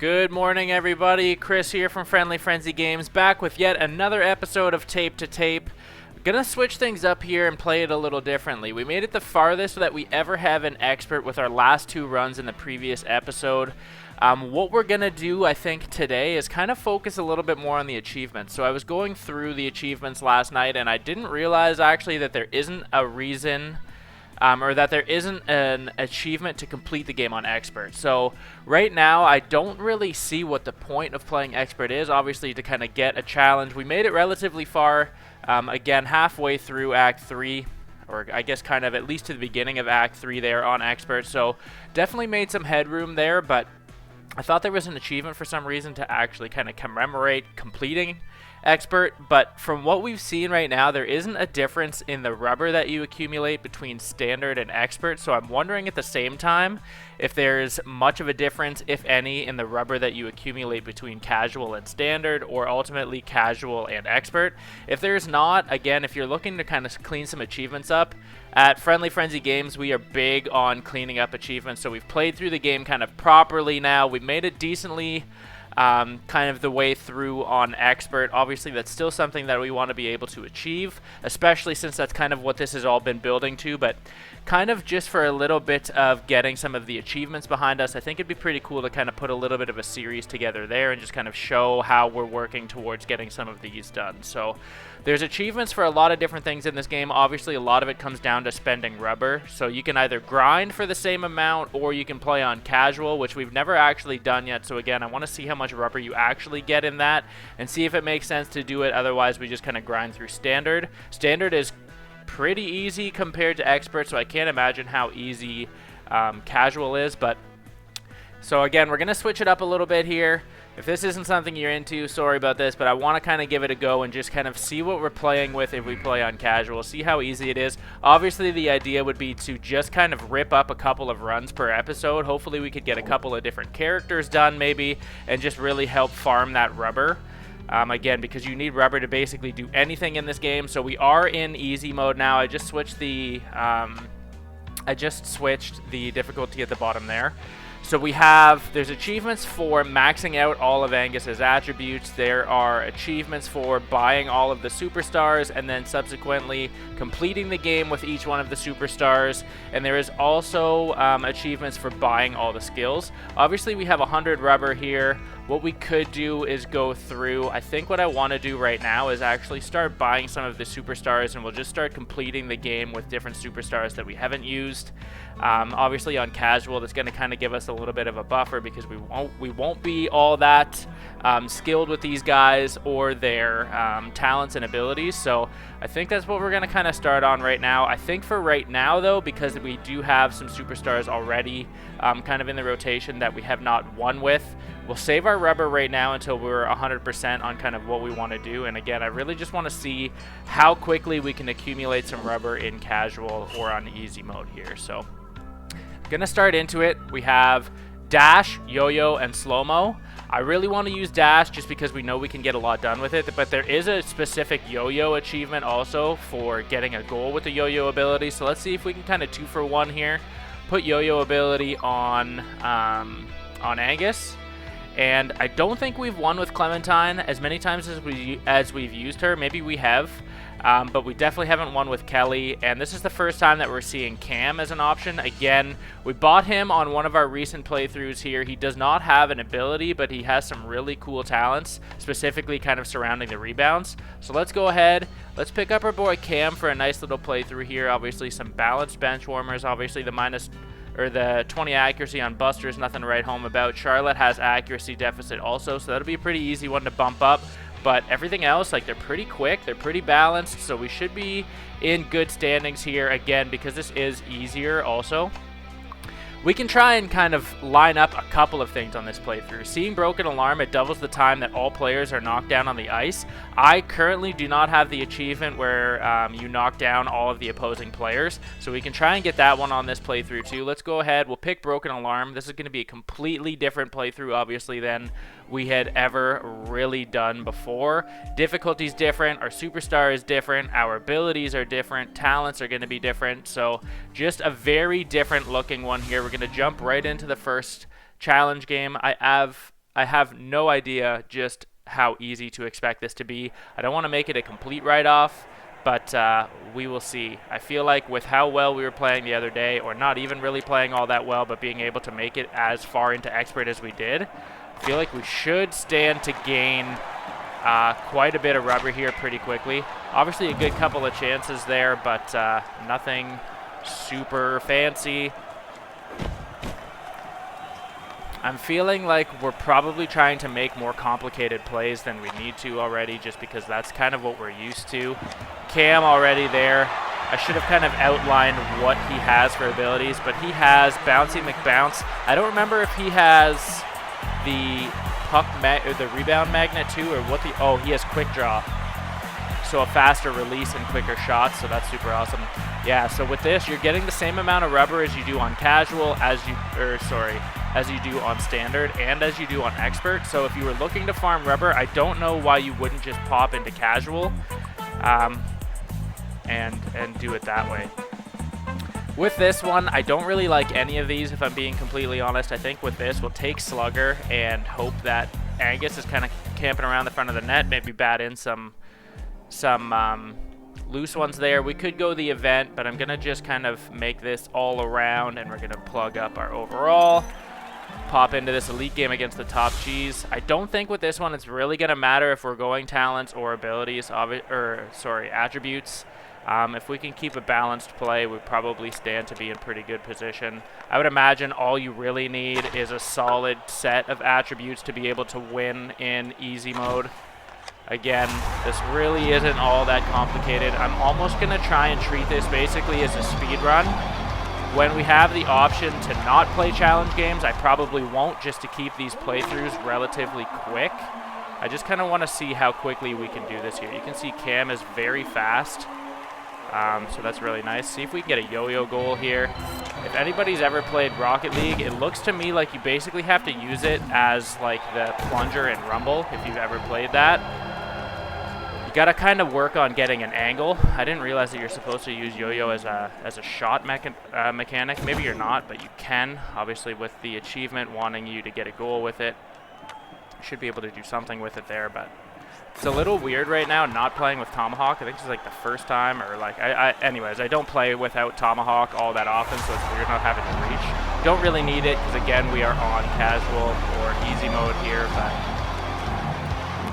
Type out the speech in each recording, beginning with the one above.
Good morning, everybody. Chris here from Friendly Frenzy Games, back with yet another episode of Tape to Tape. Gonna switch things up here and play it a little differently. We made it the farthest that we ever have an expert with our last two runs in the previous episode. What we're gonna do, I think, today is kind of focus a little bit more on the achievements. So I was going through the achievements last night, and I didn't realize actually that there isn't a reason or that there isn't an achievement to complete the game on Expert. So right now, I don't really see what the point of playing Expert is, obviously to kind of get a challenge. We made it relatively far, again, halfway through Act 3, or I guess kind of at least to the beginning of Act 3 there on Expert. So definitely made some headroom there, but I thought there was an achievement for some reason to actually kind of commemorate completing Expert, but from what we've seen right now, there isn't a difference in the rubber that you accumulate between Standard and Expert, so I'm wondering at the same time if there's much of a difference, if any, in the rubber that you accumulate between Casual and Standard, or ultimately Casual and Expert. If there's not, again, if you're looking to kind of clean some achievements up, at Friendly Frenzy Games, we are big on cleaning up achievements, so we've played through the game kind of properly now. We've made it decently kind of the way through on Expert. Obviously, that's still something that we want to be able to achieve, especially since that's kind of what this has all been building to, but kind of just for a little bit of getting some of the achievements behind us, I think it'd be pretty cool to kind of put a little bit of a series together there and just kind of show how we're working towards getting some of these done. So there's achievements for a lot of different things in this game. Obviously, a lot of it comes down to spending rubber. So you can either grind for the same amount or you can play on Casual, which we've never actually done yet. So again, I want to see how much rubber you actually get in that and see if it makes sense to do it. Otherwise, we just kind of grind through Standard. Standard is pretty easy compared to Expert, so I can't imagine how easy Casual is. But so again, we're going to switch it up a little bit here. If this isn't something you're into, sorry about this, but I want to kind of give it a go and just kind of see what we're playing with if we play on Casual, see how easy it is. Obviously, the idea would be to just kind of rip up a couple of runs per episode. Hopefully, we could get a couple of different characters done maybe and just really help farm that rubber. Again, because you need rubber to basically do anything in this game. So we are in easy mode now. I just switched the difficulty at the bottom there. So there's achievements for maxing out all of Angus's attributes. There are achievements for buying all of the superstars and then subsequently completing the game with each one of the superstars. And there is also achievements for buying all the skills. Obviously, we have 100 rubber here. What we could do is go through. I think what I want to do right now is actually start buying some of the superstars, and we'll just start completing the game with different superstars that we haven't used. Obviously on Casual, that's going to kind of give us a little bit of a buffer because we won't be all that skilled with these guys or their talents and abilities. So I think that's what we're going to kind of start on right now. I think for right now, though, because we do have some superstars already kind of in the rotation that we have not won with, we'll save our rubber right now until we're 100% on kind of what we want to do. And again, I really just want to see how quickly we can accumulate some rubber in Casual or on easy mode here. So gonna start into it. We have Dash, Yo-Yo, and Slow-Mo. I really want to use Dash just because we know we can get a lot done with it, but there is a specific Yo-Yo achievement also for getting a goal with the Yo-Yo ability. So let's see if we can kind of 2-for-1 here. Put Yo-Yo ability on Angus. And I don't think we've won with Clementine as many times as we've used her. Maybe we have, but we definitely haven't won with Kelly. And this is the first time that we're seeing Cam as an option. Again, we bought him on one of our recent playthroughs here. He does not have an ability, but he has some really cool talents, specifically kind of surrounding the rebounds. So let's go ahead. Let's pick up our boy Cam for a nice little playthrough here. Obviously, some balanced bench warmers. Obviously, the 20 accuracy on Buster is nothing to write home about. Charlotte has accuracy deficit also, so that'll be a pretty easy one to bump up. But everything else, like, they're pretty quick, they're pretty balanced, so we should be in good standings here again because this is easier also. We can try and kind of line up a couple of things on this playthrough. Seeing Broken Alarm, it doubles the time that all players are knocked down on the ice. I currently do not have the achievement where you knock down all of the opposing players, so we can try and get that one on this playthrough too. Let's go ahead. We'll pick Broken Alarm. This is going to be a completely different playthrough, obviously, than we had ever really done before. Difficulty's different. Our superstar is different. Our abilities are different. Talents are going to be different. So just a very different looking one here. We're going to jump right into the first challenge game. I have I have no idea just how easy to expect this to be. I don't want to make it a complete write-off, but we will see. I feel like with how well we were playing the other day, or not even really playing all that well, but being able to make it as far into expert as we did, I feel like we should stand to gain quite a bit of rubber here pretty quickly. Obviously a good couple of chances there, but nothing super fancy. I'm feeling like we're probably trying to make more complicated plays than we need to already, just because that's kind of what we're used to. Cam already there. I should have kind of outlined what he has for abilities, but he has Bouncy McBounce. I don't remember if he has the or the rebound magnet too, or what the, oh, he has quick draw. So a faster release and quicker shots, so that's super awesome. Yeah, so with this, you're getting the same amount of rubber as you do on casual, as you do on standard, and as you do on expert. So if you were looking to farm rubber, I don't know why you wouldn't just pop into casual and do it that way. With this one, I don't really like any of these, if I'm being completely honest. I think with this, we'll take Slugger and hope that Angus is kind of camping around the front of the net, maybe bat in some loose ones there. We could go the event, but I'm going to just kind of make this all around, and we're going to plug up our overall. Pop into this elite game against the top cheese. I don't think with this one it's really going to matter if we're going talents or abilities, attributes. If we can keep a balanced play, we probably stand to be in pretty good position. I would imagine all you really need is a solid set of attributes to be able to win in easy mode. Again, this really isn't all that complicated. I'm almost going to try and treat this basically as a speed run. When we have the option to not play challenge games, I probably won't, just to keep these playthroughs relatively quick. I just kind of want to see how quickly we can do this here. You can see Cam is very fast. So that's really nice. See if we can get a yo-yo goal here. If anybody's ever played Rocket League, it looks to me like you basically have to use it as like the plunger in Rumble, if you've ever played that. You gotta kind of work on getting an angle. I didn't realize that you're supposed to use yo-yo as a shot mechanic. Maybe you're not, but you can. Obviously with the achievement wanting you to get a goal with it. You should be able to do something with it there, but it's a little weird right now not playing with Tomahawk. I think this is like the first time, or like, anyways, I don't play without Tomahawk all that often, so it's weird not having to reach. Don't really need it, because again, we are on casual or easy mode here, but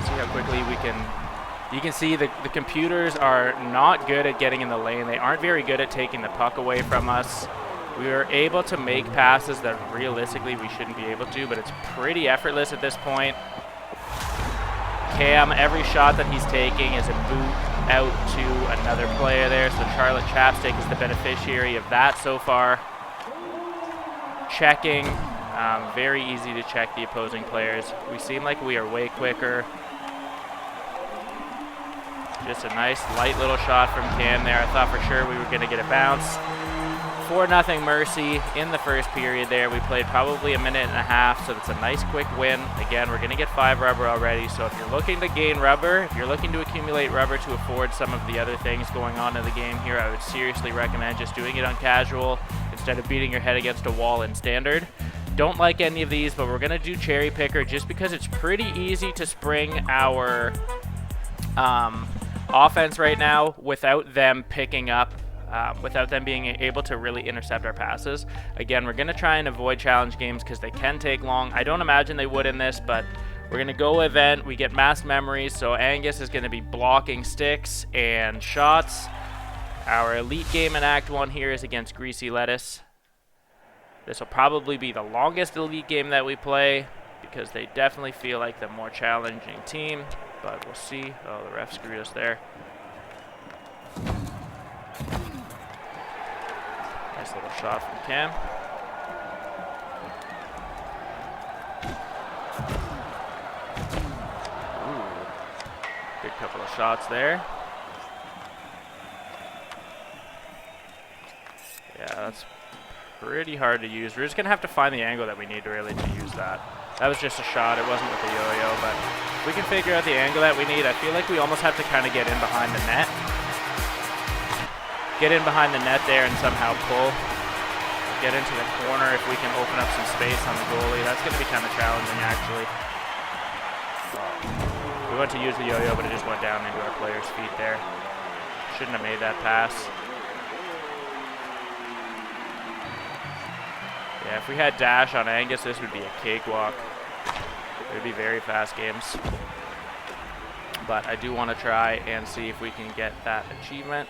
see how quickly we can. You can see the computers are not good at getting in the lane. They aren't very good at taking the puck away from us. We are able to make passes that realistically we shouldn't be able to, but it's pretty effortless at this point. Cam, every shot that he's taking is a boot out to another player there, so Charlotte Chapstick is the beneficiary of that so far. Checking, very easy to check the opposing players. We seem like we are way quicker. Just a nice light little shot from Cam there. I thought for sure we were going to get a bounce. 4-0 Mercy in the first period there. We played probably a minute and a half, so that's a nice quick win. Again, we're going to get 5 rubber already, so if you're looking to gain rubber, if you're looking to accumulate rubber to afford some of the other things going on in the game here, I would seriously recommend just doing it on casual instead of beating your head against a wall in standard. Don't like any of these, but we're going to do Cherry Picker just because it's pretty easy to spring our offense right now without them picking up, without them being able to really intercept our passes. Again, we're going to try and avoid challenge games because they can take long. I don't imagine they would in this, but we're going to go event. We get mass memories, so Angus is going to be blocking sticks and shots. Our elite game in Act 1 here is against Greasy Lettuce. This will probably be the longest elite game that we play because they definitely feel like the more challenging team. But we'll see. Oh, the ref screwed us there. Nice little shot from Cam. Ooh. Good couple of shots there. Yeah, that's pretty hard to use. We're just going to have to find the angle that we need really to use that. That was just a shot. It wasn't with the yo-yo, but if we can figure out the angle that we need, I feel like we almost have to kind of get in behind the net. Get in behind the net there and somehow pull. Get into the corner if we can open up some space on the goalie. That's going to be kind of challenging, actually. We went to use the yo-yo, but it just went down into our player's feet there. Shouldn't have made that pass. Yeah, if we had dash on Angus, this would be a cakewalk. It would be very fast games. But I do want to try and see if we can get that achievement.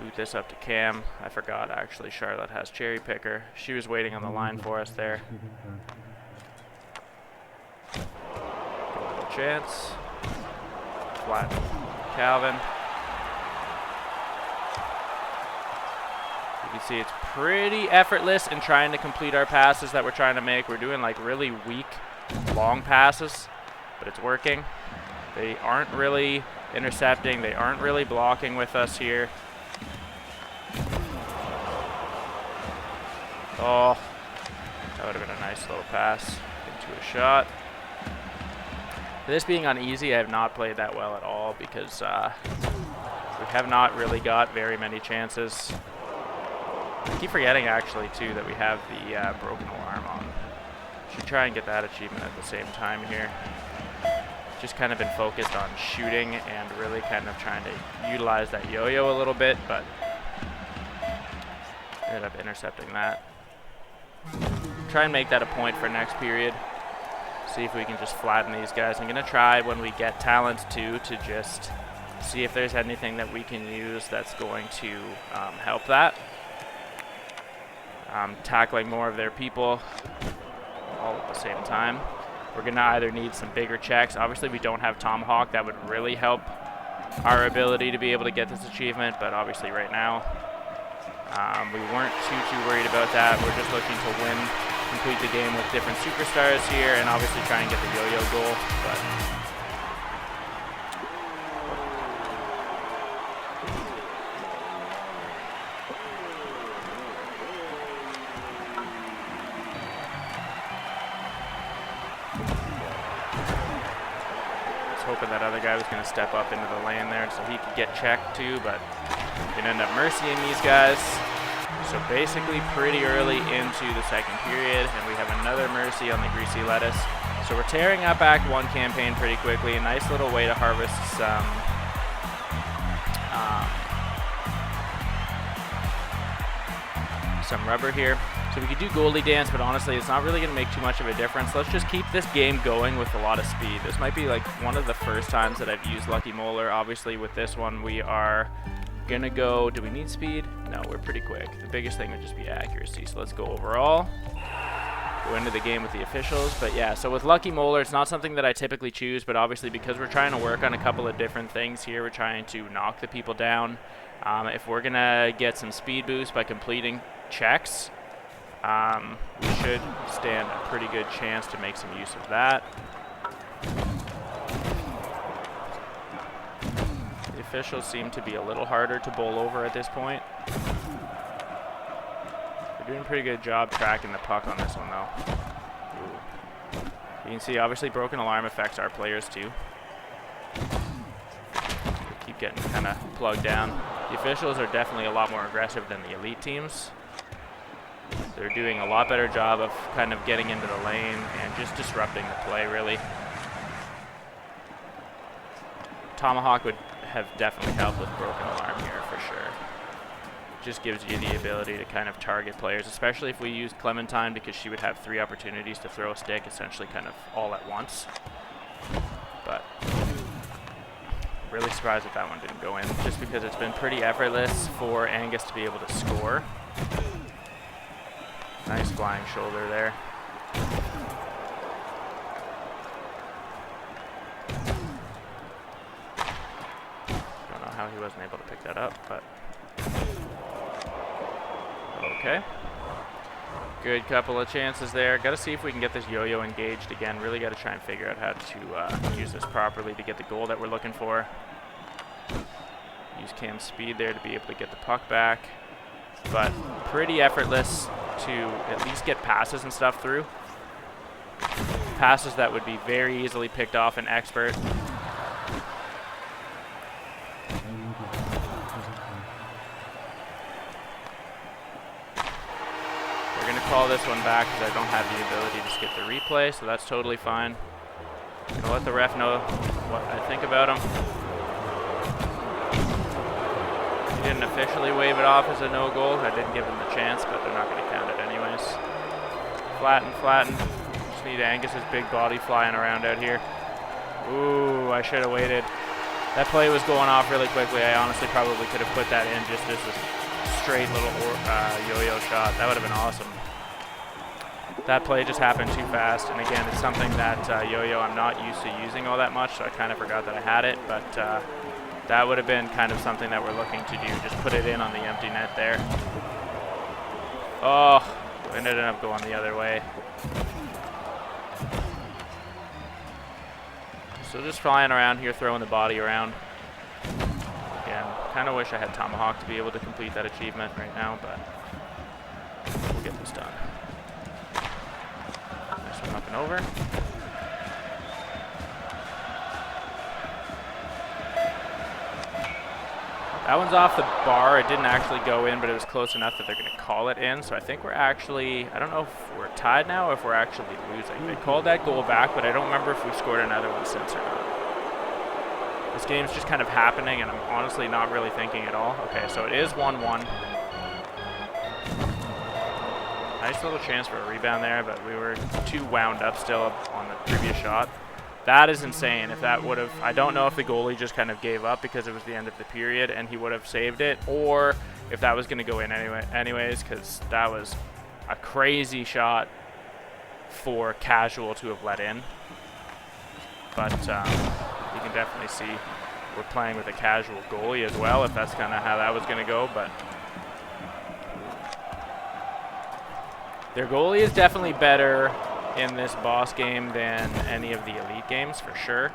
Boot this up to Cam. I forgot, actually, Charlotte has Cherry Picker. She was waiting on the line for us there. Little chance. Flat Calvin. You can see it's pretty effortless in trying to complete our passes that we're trying to make. We're doing like really weak, long passes, but it's working. They aren't really intercepting. They aren't really blocking with us here. Oh, that would have been a nice little pass into a shot. This being on easy, I have not played that well at all because we have not really got very many chances. I keep forgetting actually too that we have the broken alarm on. Should try and get that achievement at the same time here. Just kind of been focused on shooting and really kind of trying to utilize that yo-yo a little bit, but ended up intercepting that. Try and make that a point for next period. See if we can just flatten these guys. I'm going to try when we get talent too to just see if there's anything that we can use that's going to help that. Tackling more of their people all at the same time. We're going to either need some bigger checks. Obviously, we don't have Tomahawk. That would really help our ability to be able to get this achievement, but obviously right now, we weren't too worried about that. We're just looking to win, complete the game with different superstars here, and obviously try and get the yo-yo goal. But hoping that other guy was going to step up into the lane there so he could get checked too, but didn't end up mercying these guys. So basically pretty early into the second period, and we have another mercy on the greasy lettuce. So we're tearing up Act 1 campaign pretty quickly. A nice little way to harvest some rubber here. So we could do goalie dance, but honestly, it's not really going to make too much of a difference. Let's just keep this game going with a lot of speed. This might be like one of the first times that I've used Lucky Molar. Obviously, with this one, we are going to go... Do we need speed? No, we're pretty quick. The biggest thing would just be accuracy. So let's go overall. Go into the game with the officials. But yeah, so with Lucky Molar, it's not something that I typically choose, but obviously because we're trying to work on a couple of different things here, we're trying to knock the people down. If we're going to get some speed boost by completing checks, we should stand a pretty good chance to make some use of that. The officials seem to be a little harder to bowl over at this point. They're doing a pretty good job tracking the puck on this one, though. Ooh. You can see, obviously, broken alarm affects our players, too. They keep getting kind of plugged down. The officials are definitely a lot more aggressive than the elite teams. They're doing a lot better job of kind of getting into the lane and just disrupting the play, really. Tomahawk would have definitely helped with broken alarm here for sure. Just gives you the ability to kind of target players, especially if we use Clementine, because she would have 3 opportunities to throw a stick essentially kind of all at once. But really surprised that that one didn't go in, just because it's been pretty effortless for Angus to be able to score. Nice flying shoulder there. Don't know how he wasn't able to pick that up, but okay. Good couple of chances there. Got to see if we can get this yo-yo engaged again. Really got to try and figure out how to use this properly to get the goal that we're looking for. Use Cam's speed there to be able to get the puck back. But pretty effortless to at least get passes and stuff through. Passes that would be very easily picked off an expert. They're going going to call this one back because I don't have the ability to skip the replay, so that's totally fine. I'm going to let the ref know what I think about him. He didn't officially wave it off as a no goal. I didn't give him the chance, but they're not going to count it anyways. Flatten, flatten. Just need Angus's big body flying around out here. Ooh, I should have waited. That play was going off really quickly. I honestly probably could have put that in just as a straight little yo-yo shot. That would have been awesome. That play just happened too fast, and again, it's something that yo-yo I'm not used to using all that much, so I kind of forgot that I had it, but that would have been kind of something that we're looking to do. Just put it in on the empty net there. Oh, it ended up going the other way. So just flying around here, throwing the body around. Again, kind of wish I had Tomahawk to be able to complete that achievement right now, but we'll get this done. Nice one up and over. That one's off the bar. It didn't actually go in, but it was close enough that they're going to call it in. So I think we're actually, I don't know if we're tied now or if we're actually losing. They called that goal back, but I don't remember if we scored another one since or not. This game's just kind of happening, and I'm honestly not really thinking at all. Okay, so it is 1-1. Nice little chance for a rebound there, but we were too wound up still on the previous shot. That is insane. If that would have, I don't know if the goalie just kind of gave up because it was the end of the period and he would have saved it, or if that was going to go in anyways, because that was a crazy shot for casual to have let in. But you can definitely see we're playing with a casual goalie as well, if that's kind of how that was going to go. But their goalie is definitely better in this boss game than any of the elite games, for sure.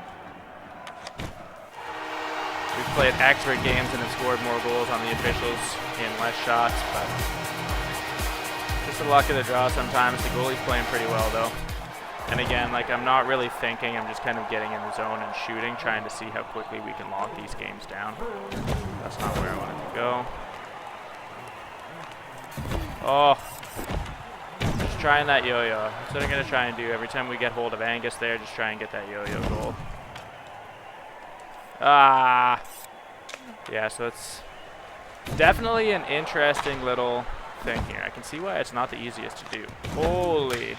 We've played expert games and have scored more goals on the officials in less shots, but just the luck of the draw sometimes. The goalie's playing pretty well, though. And again, like, I'm not really thinking. I'm just kind of getting in the zone and shooting, trying to see how quickly we can lock these games down. That's not where I wanted to go. Oh. Trying that yo-yo. That's what I'm going to try and do. Every time we get hold of Angus there, just try and get that yo-yo goal. Ah! Yeah, so it's definitely an interesting little thing here. I can see why it's not the easiest to do. Holy.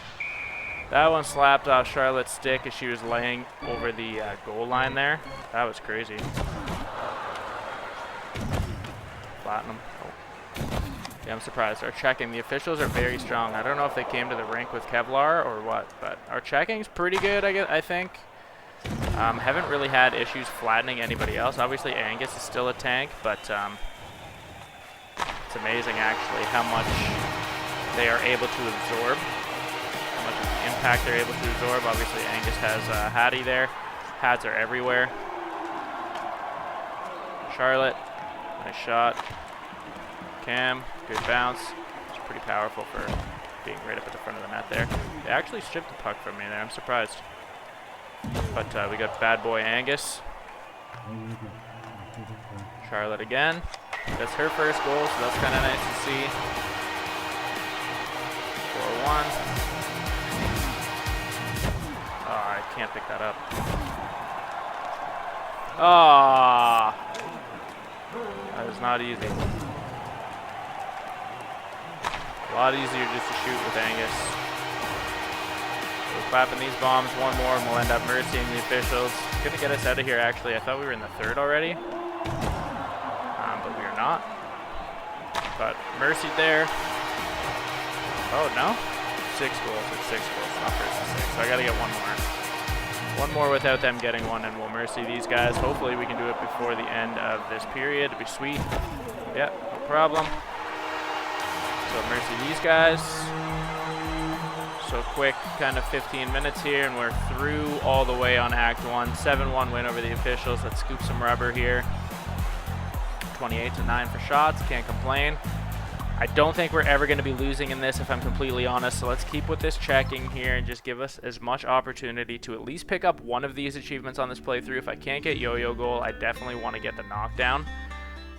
That one slapped off Charlotte's stick as she was laying over the goal line there. That was crazy. Platinum. Yeah, I'm surprised. Our checking, the officials are very strong. I don't know if they came to the rink with Kevlar or what, but our checking's pretty good, I think. Haven't really had issues flattening anybody else. Obviously, Angus is still a tank, but it's amazing, actually, how much they are able to absorb, how much of the impact they're able to absorb. Obviously, Angus has Hattie there. Hats are everywhere. Charlotte, nice shot. Cam, good bounce. It's pretty powerful for being right up at the front of the net there. They actually stripped the puck from me there. I'm surprised. But we got bad boy Angus. Charlotte again. That's her first goal, so that's kind of nice to see. 4-1. Oh, I can't pick that up. Ah, that is not easy. A lot easier just to shoot with Angus. We're clapping these bombs one more and we'll end up mercying the officials. It's going to get us out of here, actually. I thought we were in the third already. But we are not. But mercied there. Oh, no? 6 goals. It's 6 goals, not versus 6. So I got to get one more. One more without them getting one, and we'll mercy these guys. Hopefully we can do it before the end of this period. It'd be sweet. Yeah, no problem. So mercy these guys. So quick, kind of 15 minutes here, and we're through all the way on Act 1. 7-1 win over the officials. Let's scoop some rubber here. 28-9 for shots. Can't complain. I don't think we're ever going to be losing in this, if I'm completely honest. So let's keep with this checking here and just give us as much opportunity to at least pick up one of these achievements on this playthrough. If I can't get yo-yo goal, I definitely want to get the knockdown.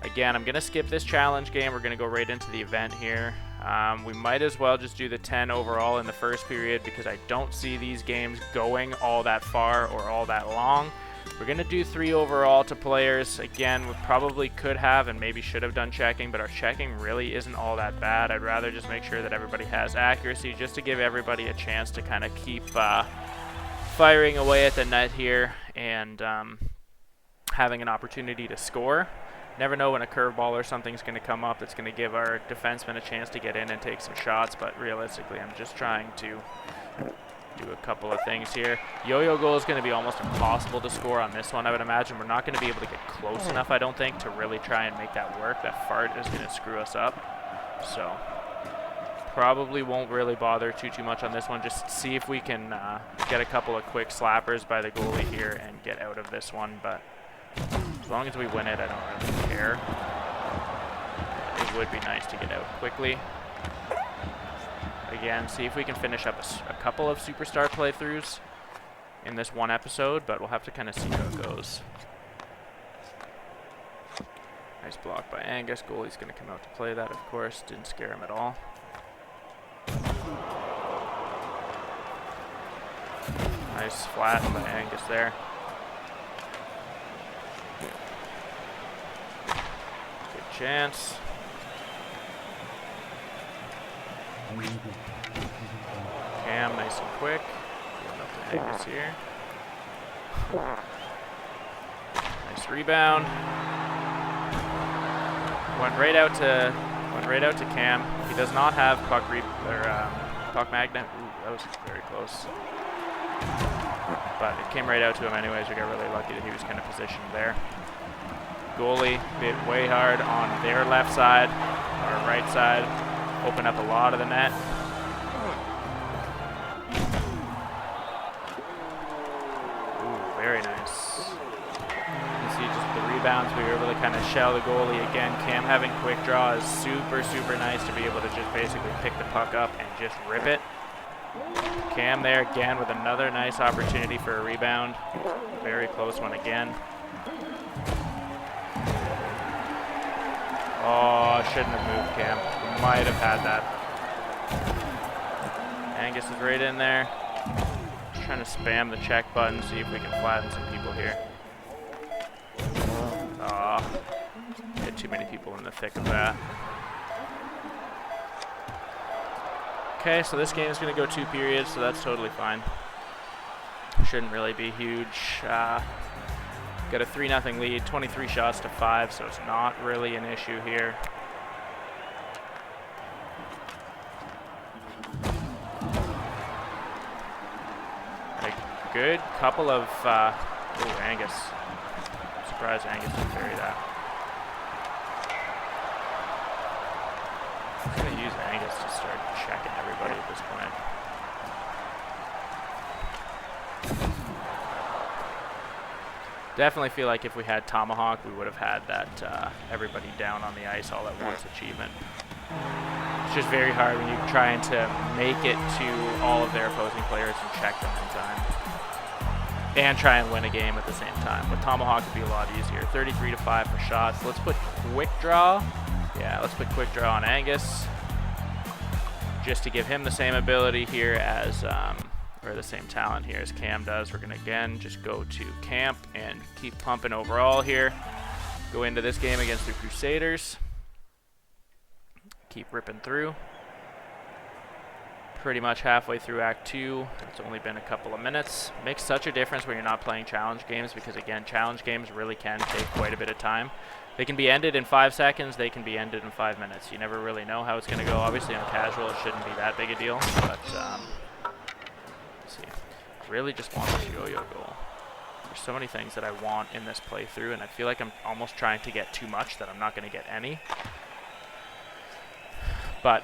Again, I'm going to skip this challenge game. We're going to go right into the event here. We might as well just do the 10 overall in the first period because I don't see these games going all that far or all that long. We're going to do 3 overall to players. Again, we probably could have and maybe should have done checking, but our checking really isn't all that bad. I'd rather just make sure that everybody has accuracy just to give everybody a chance to kind of keep firing away at the net here and having an opportunity to score. Never know when a curveball or something's going to come up that's going to give our defenseman a chance to get in and take some shots, but realistically I'm just trying to do a couple of things here. Yo-yo goal is going to be almost impossible to score on this one, I would imagine. We're not going to be able to get close enough, I don't think, to really try and make that work. That fart is going to screw us up. So probably won't really bother too much on this one. Just see if we can get a couple of quick slappers by the goalie here and get out of this one, but as long as we win it, I don't really care. It would be nice to get out quickly. Again, see if we can finish up a couple of superstar playthroughs in this one episode, but we'll have to kind of see how it goes. Nice block by Angus. Goalie's going to come out to play that, of course. Didn't scare him at all. Nice flat by Angus there. Good chance. Cam, nice and quick. Going up to Angus here. Nice rebound. Went right out to Cam. He does not have puck magnet. Ooh, that was very close. But it came right out to him anyways. We got really lucky that he was kind of positioned there. Goalie bit way hard on their left side, our right side. Open up a lot of the net. Ooh, very nice. You can see just the rebounds. We were able to kind of shell the goalie again. Cam having quick draw is super nice to be able to just basically pick the puck up and just rip it. Cam there again with another nice opportunity for a rebound. Very close one again. Oh, shouldn't have moved, Cam. We might have had that. Angus is right in there. Just trying to spam the check button, see if we can flatten some people here. Oh, had too many people in the thick of that. Okay, so this game is going to go 2 periods, so that's totally fine. Shouldn't really be huge. Got a 3-0 lead, 23 shots to 5, so it's not really an issue here. A good couple of... oh, Angus. I'm surprised Angus didn't bury that. I'm going to use Angus to start checking everybody at this point. Definitely feel like if we had Tomahawk, we would have had that everybody down on the ice all at once achievement. It's just very hard when you're trying to make it to all of their opposing players and check them in time. And try and win a game at the same time. With Tomahawk, it'd be a lot easier. 33 to 5 for shots. Let's put quick draw. Yeah, let's put quick draw on Angus. Just to give him the same ability here as... or the same talent here as Cam does. We're going to again just go to camp and keep pumping overall here. Go into this game against the Crusaders. Keep ripping through. Pretty much halfway through Act 2. It's only been a couple of minutes. Makes such a difference when you're not playing challenge games because, again, challenge games really can take quite a bit of time. They can be ended in 5 seconds. They can be ended in 5 minutes. You never really know how it's going to go. Obviously, on casual, it shouldn't be that big a deal, but... see. Really just want this yo-yo goal. There's so many things that I want in this playthrough, and I feel like I'm almost trying to get too much that I'm not going to get any. But,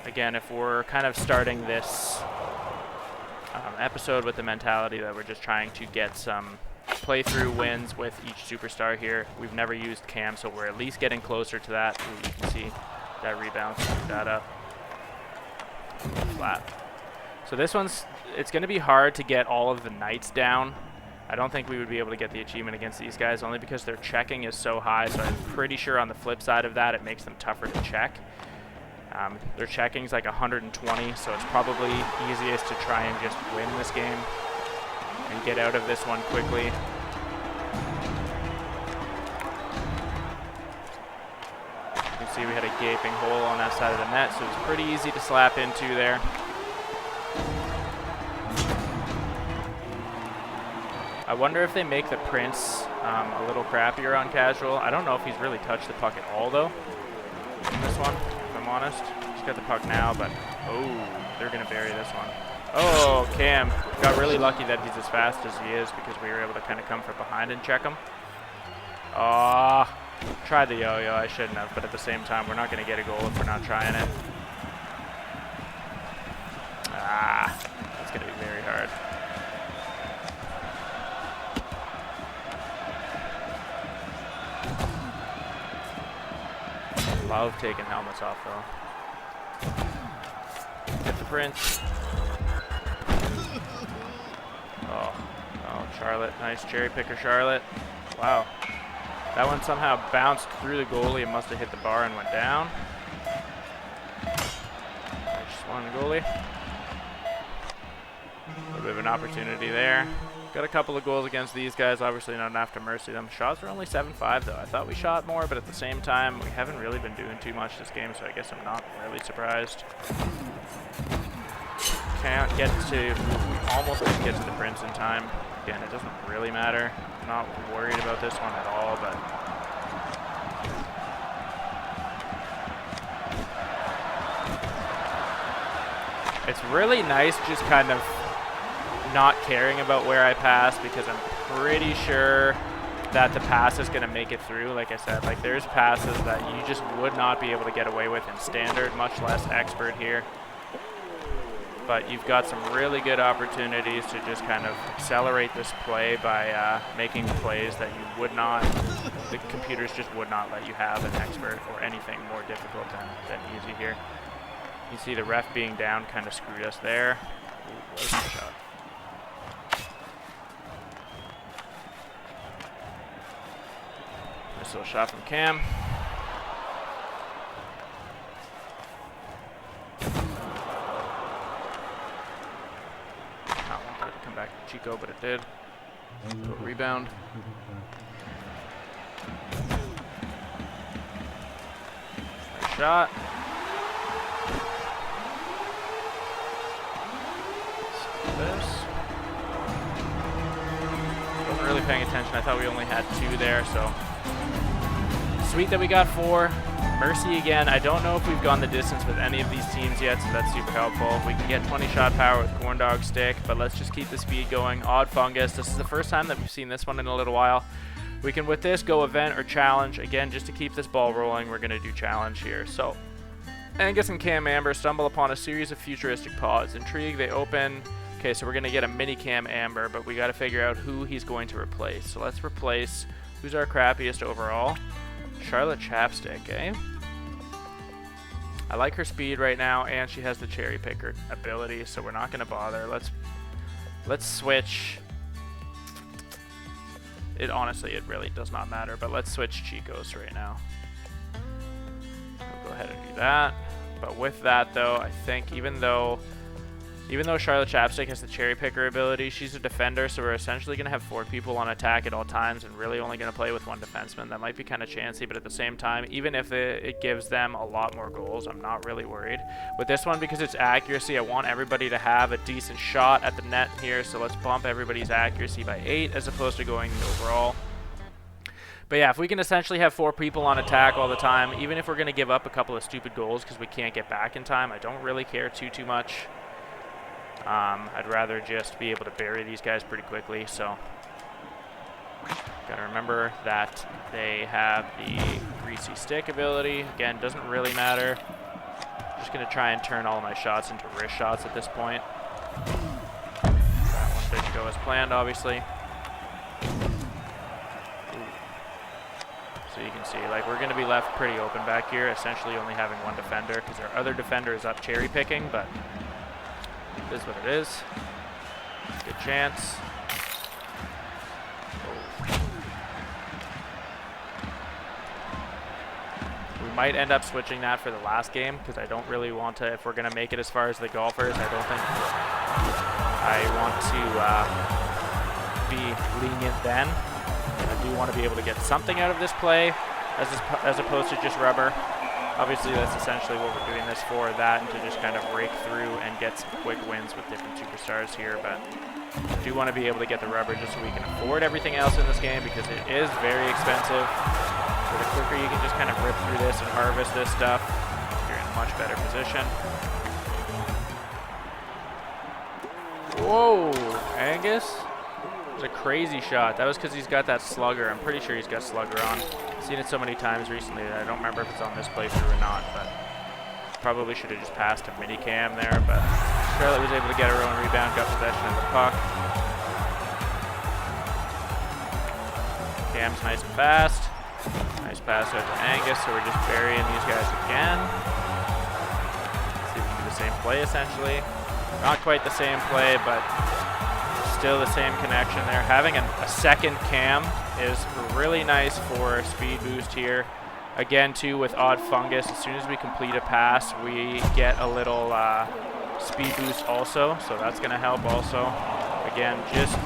again, if we're kind of starting this episode with the mentality that we're just trying to get some playthrough wins with each superstar here, we've never used Cam, so we're at least getting closer to that. Ooh, you can see that rebound, screwed that up. Flat. So this one's, it's going to be hard to get all of the knights down. I don't think we would be able to get the achievement against these guys only because their checking is so high, so I'm pretty sure on the flip side of that it makes them tougher to check. Their checking's like 120, so it's probably easiest to try and just win this game and get out of this one quickly. You can see we had a gaping hole on that side of the net, so it was pretty easy to slap into there. I wonder if they make the Prince a little crappier on casual. I don't know if he's really touched the puck at all, though, in this one, if I'm honest. He's got the puck now, but, oh, they're going to bury this one. Oh, Cam got really lucky that he's as fast as he is because we were able to kind of come from behind and check him. Ah, tried the yo-yo. I shouldn't have, but at the same time, we're not going to get a goal if we're not trying it. Ah, that's going to be very hard. Love taking helmets off, though. Get the Prince. Oh, Charlotte. Nice cherry picker, Charlotte. Wow. That one somehow bounced through the goalie and must have hit the bar and went down. Nice one, goalie. A little bit of an opportunity there. Got a couple of goals against these guys, obviously not enough to mercy them. Shots were only 7-5 though. I thought we shot more, but at the same time, we haven't really been doing too much this game, so I guess I'm not really surprised. Can't get to, we almost didn't get to the Prince in time. Again, it doesn't really matter. I'm not worried about this one at all, but it's really nice just kind of not caring about where I pass because I'm pretty sure that the pass is going to make it through. Like I said, like there's passes that you just would not be able to get away with in standard, much less expert here. But you've got some really good opportunities to just kind of accelerate this play by making plays that you would not, the computers just would not let you have in expert or anything more difficult than easy here. You see the ref being down kind of screwed us there. Ooh, what a shot. Nice little shot from Cam. Not want that to come back to Chico, but it did. Little rebound. Nice shot. This. Wasn't really paying attention. I thought we only had 2 there, so sweet that we got 4. Mercy again. I don't know if we've gone the distance with any of these teams yet, so that's super helpful. We can get 20 shot power with Corn Dog Stick, but let's just keep the speed going. Odd Fungus. This is the first time that we've seen this one in a little while. We can, with this, go event or challenge. Again, just to keep this ball rolling, we're going to do challenge here. So Angus and Cam Amber stumble upon a series of futuristic pods. Intrigued, they open. Okay, so we're going to get a mini Cam Amber, but we got to figure out who he's going to replace. So let's replace, who's our crappiest overall? Charlotte Chapstick, eh? I like her speed right now, and she has the cherry picker ability, so we're not going to bother. Let's switch. Honestly, it really does not matter, but let's switch Chicos right now. We'll go ahead and do that. But with that, though, I think even though Charlotte Chapstick has the cherry picker ability, she's a defender, so we're essentially going to have 4 people on attack at all times and really only going to play with 1 defenseman. That might be kind of chancy, but at the same time, even if it gives them a lot more goals, I'm not really worried. With this one, because it's accuracy, I want everybody to have a decent shot at the net here, so let's bump everybody's accuracy by 8 as opposed to going overall. But yeah, if we can essentially have 4 people on attack all the time, even if we're going to give up a couple of stupid goals because we can't get back in time, I don't really care too much. I'd rather just be able to bury these guys pretty quickly, so gotta remember that they have the greasy stick ability. Again, doesn't really matter. Just gonna try and turn all my shots into wrist shots at this point. That one didn't go as planned, obviously. Ooh. So you can see, like, we're gonna be left pretty open back here, essentially only having 1 defender because our other defender is up cherry picking, but it is what it is. Good chance. Oh. We might end up switching that for the last game because I don't really want to, if we're going to make it as far as the golfers, I don't think I want to be lenient then. I do want to be able to get something out of this play as opposed to just rubber. Obviously, that's essentially what we're doing this for, that, and to just kind of rake through and get some quick wins with different superstars here. But I do want to be able to get the rubber just so we can afford everything else in this game because it is very expensive. So the quicker you can just kind of rip through this and harvest this stuff, you're in a much better position. Whoa, Angus. It was a crazy shot. That was because he's got that slugger. I'm pretty sure he's got slugger on. I've seen it so many times recently that I don't remember if it's on this playthrough or not, but probably should have just passed a mini cam there, but Charlotte was able to get her own rebound, got possession of the puck. Cam's nice and fast. Nice pass out to Angus, so we're just burying these guys again. Let's see if we can do the same play essentially. Not quite the same play, but still the same connection there. Having a second cam is really nice for speed boost here. Again, too, with Odd Fungus, as soon as we complete a pass, we get a little speed boost also, so that's going to help also. Again, just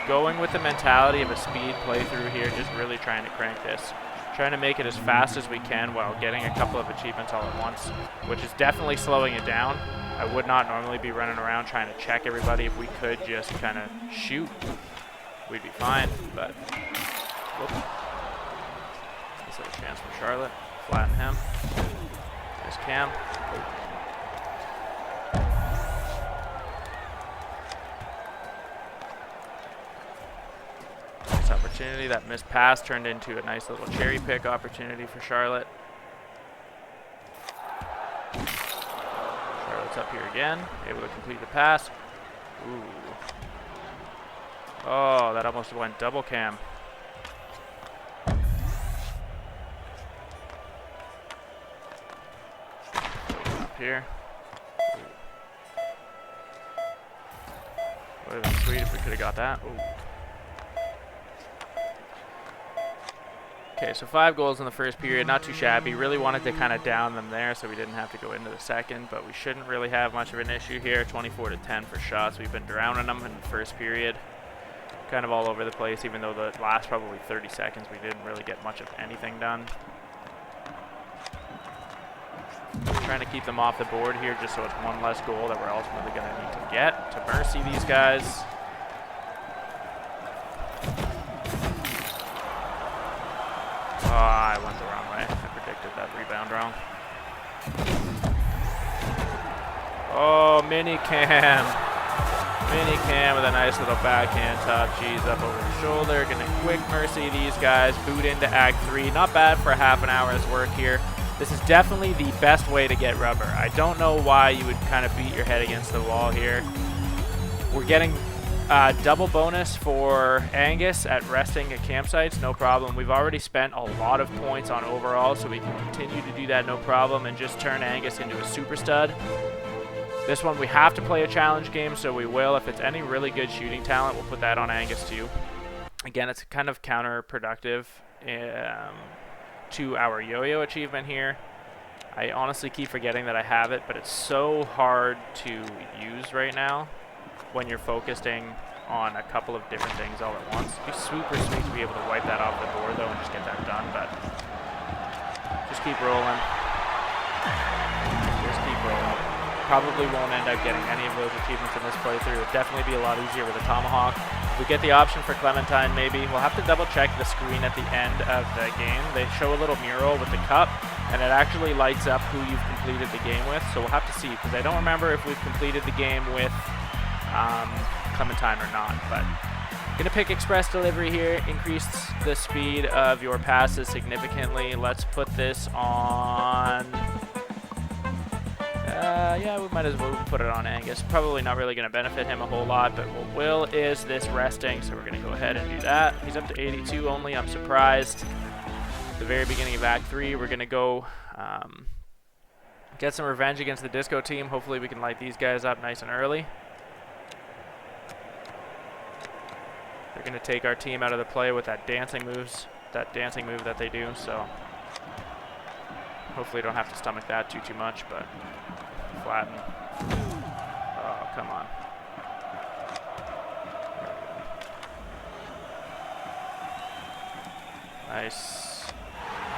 going with the mentality of a speed playthrough here, just really trying to crank this. Trying to make it as fast as we can while getting a couple of achievements all at once, which is definitely slowing it down. I would not normally be running around trying to check everybody. If we could just kind of shoot, we'd be fine, but whoop. Nice little chance from Charlotte. Flatten him. There's Cam. Nice opportunity. That missed pass turned into a nice little cherry pick opportunity for Charlotte. Charlotte's up here again, able to complete the pass. Ooh. Oh, that almost went double cam. Up here. Would have been sweet if we could have got that. Ooh. Okay, so 5 goals in the first period, not too shabby. Really wanted to kind of down them there so we didn't have to go into the second, but we shouldn't really have much of an issue here. 24-10 for shots. We've been drowning them in the first period. Kind of all over the place, even though the last probably 30 seconds we didn't really get much of anything done. Trying to keep them off the board here just so it's one less goal that we're ultimately going to need to get to mercy these guys. Oh, I went the wrong way. I predicted that rebound wrong. Oh, mini cam. Mini cam with a nice little backhand top cheese up over the shoulder. Gonna quick mercy these guys. Boot into Act 3. Not bad for a half an hour's work here. This is definitely the best way to get rubber. I don't know why you would kind of beat your head against the wall here. We're getting double bonus for Angus at resting at campsites, no problem. We've already spent a lot of points on overall, so we can continue to do that no problem and just turn Angus into a super stud. This one we have to play a challenge game, so we will. If it's any really good shooting talent, we'll put that on Angus too. Again, it's kind of counterproductive to our yo-yo achievement here. I honestly keep forgetting that I have it, but it's so hard to use right now when you're focusing on a couple of different things all at once. It'd be super sweet to be able to wipe that off the board though and just get that done, but just keep rolling. Just keep rolling. Probably won't end up getting any of those achievements in this playthrough. It'd definitely be a lot easier with a tomahawk. If we get the option for Clementine, maybe. We'll have to double check the screen at the end of the game. They show a little mural with the cup, and it actually lights up who you've completed the game with. So we'll have to see, because I don't remember if we've completed the game with Clementine or not. But gonna pick express delivery here. Increase the speed of your passes significantly. Let's put this on. Yeah, we might as well put it on Angus. Probably not really going to benefit him a whole lot, but what will is this resting, so we're going to go ahead and do that. He's up to 82 only. I'm surprised. At the very beginning of Act 3, we're going to go get some revenge against the disco team. Hopefully we can light these guys up nice and early. They're going to take our team out of the play with that dancing move that they do, so Hopefully don't have to stomach that too much, but flatten. Oh, come on. Nice.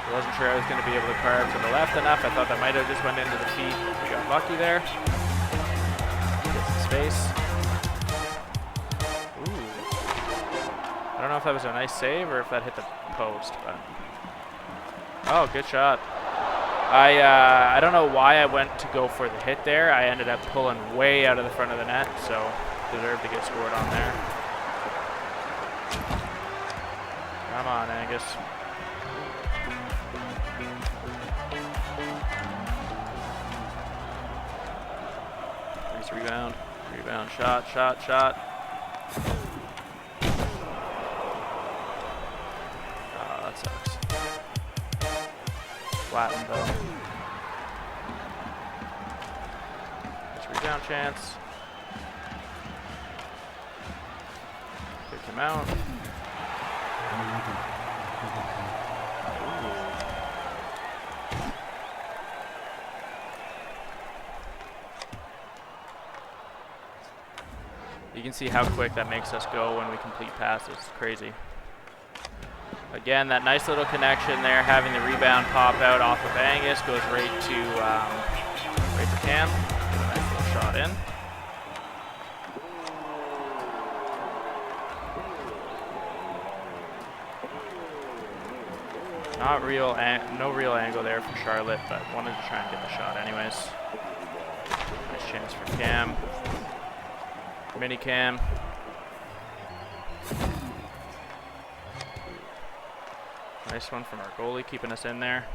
I wasn't sure I was going to be able to carve to the left enough. I thought that might have just went into the feet. We got lucky there. Get some space. Ooh. I don't know if that was a nice save or if that hit the post, but... Oh, good shot. I don't know why I went to go for the hit there. I ended up pulling way out of the front of the net, so deserved to get scored on there. Come on, Angus. Nice rebound. Rebound, shot, shot, shot. Oh, that sucks. Flattened though. Nice rebound chance. Kick him out. You can see how quick that makes us go when we complete passes. It's crazy. Again, that nice little connection there, having the rebound pop out off of Angus, goes right to Cam. Get a nice little shot in. No real angle there for Charlotte, but wanted to try and get the shot anyways. Nice chance for Cam. Mini Cam. Nice one from our goalie, keeping us in there.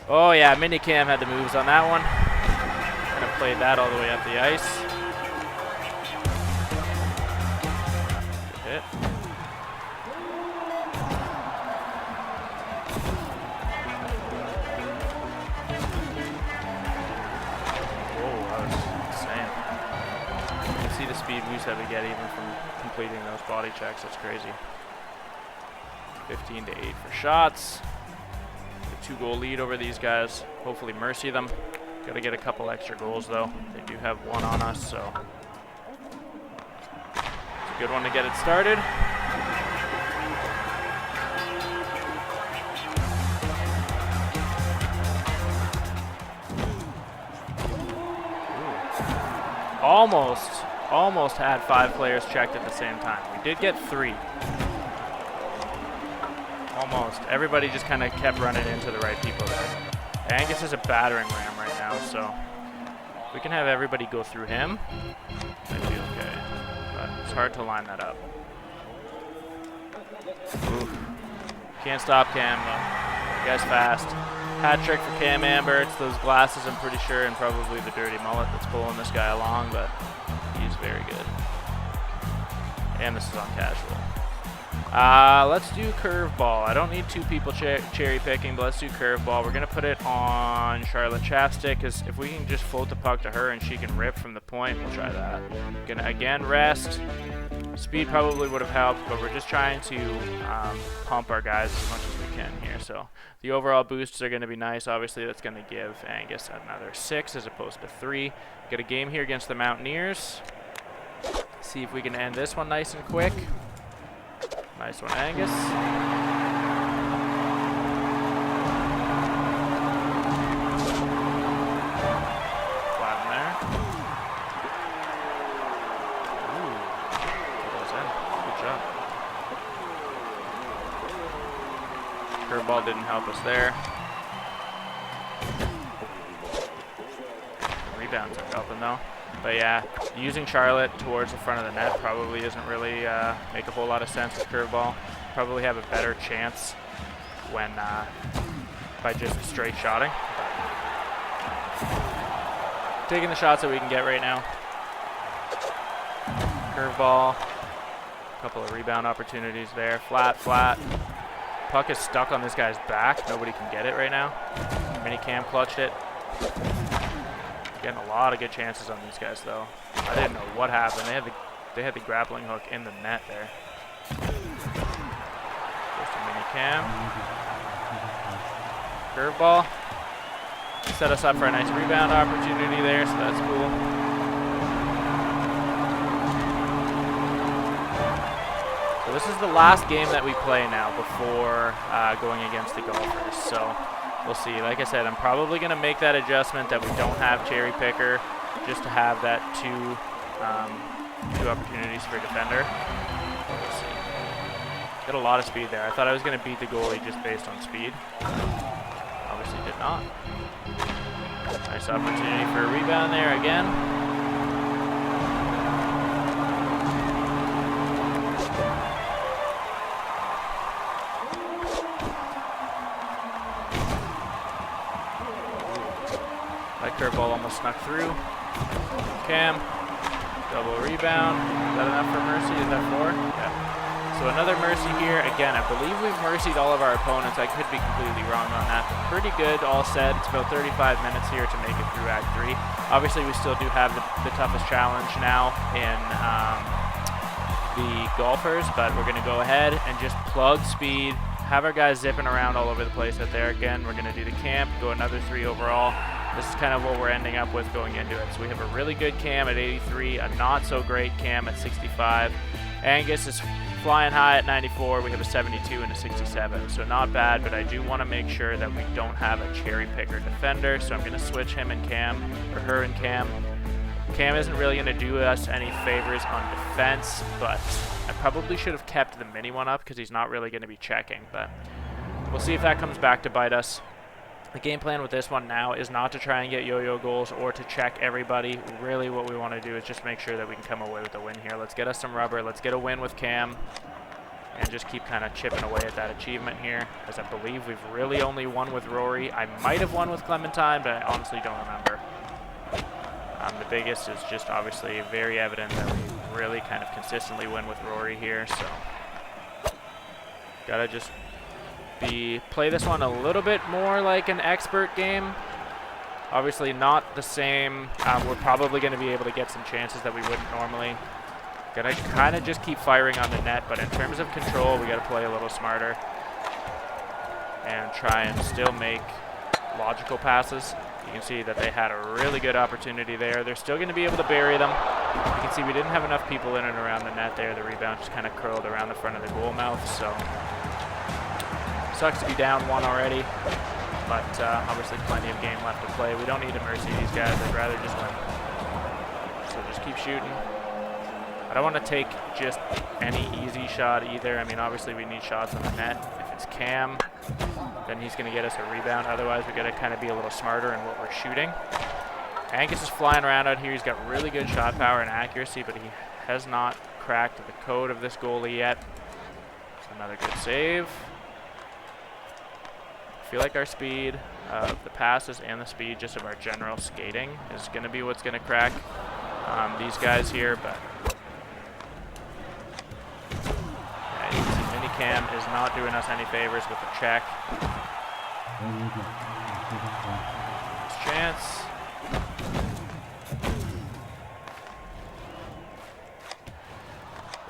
Oh yeah, Mini Cam had the moves on that one. Kind of played that all the way up the ice. Good hit. See the speed boost that we get even from completing those body checks. That's crazy. 15 to 8 for shots. A 2-goal lead over these guys. Hopefully mercy them. Got to get a couple extra goals though. They do have one on us, so it's a good one to get it started. Almost had 5 players checked at the same time. We did get 3. Almost. Everybody just kind of kept running into the right people there. Angus is a battering ram right now, so if we can have everybody go through him, might be okay. But it's hard to line that up. Oof. Can't stop Cam though. The guy's fast. Hat trick for Cam Amber. It's those glasses, I'm pretty sure, and probably the dirty mullet that's pulling this guy along, but he's very good. And this is on casual. Let's do curveball. I don't need 2 people cherry picking, but let's do curveball. We're going to put it on Charlotte Chapstick, because if we can just float the puck to her and she can rip from the point, we'll try that. Going to again rest. Speed probably would have helped, but we're just trying to pump our guys as much as we can here. So the overall boosts are going to be nice. Obviously, that's going to give Angus another 6 as opposed to 3. Get a game here against the Mountaineers. See if we can end this one nice and quick. Nice one, Angus. Flatten there. Ooh. Get those in. Good job. Curveball didn't help us there. Rebounds are helping though. But yeah, using Charlotte towards the front of the net probably isn't really make a whole lot of sense with curveball. Probably have a better chance when by just straight shotting. Taking the shots that we can get right now. Curveball. A couple of rebound opportunities there. Flat, flat. Puck is stuck on this guy's back. Nobody can get it right now. Mini Cam clutched it. Getting a lot of good chances on these guys though. I didn't know what happened. They had the grappling hook in the net there. Goes to Mini Cam. Curveball. Set us up for a nice rebound opportunity there, so that's cool. So this is the last game that we play now before going against the Golfers. So we'll see. Like I said, I'm probably going to make that adjustment that we don't have Cherry Picker, just to have that two opportunities for defender. We'll see. Got a lot of speed there. I thought I was going to beat the goalie just based on speed. Obviously did not. Nice opportunity for a rebound there again. That curveball almost snuck through. Cam, double rebound. Is that enough for Mercy? Is that 4? Yeah. So another Mercy here. Again, I believe we've mercied all of our opponents. I could be completely wrong on that. Pretty good, all set. It's about 35 minutes here to make it through Act 3. Obviously, we still do have the toughest challenge now in the Golfers, but we're going to go ahead and just plug speed, have our guys zipping around all over the place out there. Again, we're going to do the camp, go another 3 overall. This is kind of what we're ending up with going into it. So we have a really good Cam at 83, a not so great Cam at 65. Angus is flying high at 94. We have a 72 and a 67, so not bad, but I do want to make sure that we don't have a cherry picker defender, so I'm going to switch him and Cam, or her and Cam. Cam isn't really going to do us any favors on defense, but I probably should have kept the mini one up because he's not really going to be checking, but we'll see if that comes back to bite us. The game plan with this one now is not to try and get yo-yo goals or to check everybody. Really what we want to do is just make sure that we can come away with a win here. Let's get us some rubber. Let's get a win with Cam and just keep kind of chipping away at that achievement here, as I believe we've really only won with Rory. I might have won with Clementine, but I honestly don't remember. The biggest is just obviously very evident that we really kind of consistently win with Rory here, so gotta just play this one a little bit more like an expert game. Obviously not the same. We're probably going to be able to get some chances that we wouldn't normally. Gotta kind of just keep firing on the net, but in terms of control, we got to play a little smarter and try and still make logical passes. You can see that they had a really good opportunity there. They're still going to be able to bury them. You can see we didn't have enough people in and around the net there. The rebound just kind of curled around the front of the goal mouth, so sucks to be down 1 already, but obviously plenty of game left to play. We don't need to mercy these guys. I'd rather just win. So just keep shooting. I don't want to take just any easy shot either. I mean, obviously we need shots on the net. If it's Cam, then he's going to get us a rebound. Otherwise, we got to kind of be a little smarter in what we're shooting. Angus is flying around out here. He's got really good shot power and accuracy, but he has not cracked the code of this goalie yet. So another good save. I feel like our speed of the passes and the speed just of our general skating is going to be what's going to crack these guys here, but yeah, you can see Minicam is not doing us any favors with the check. Chance.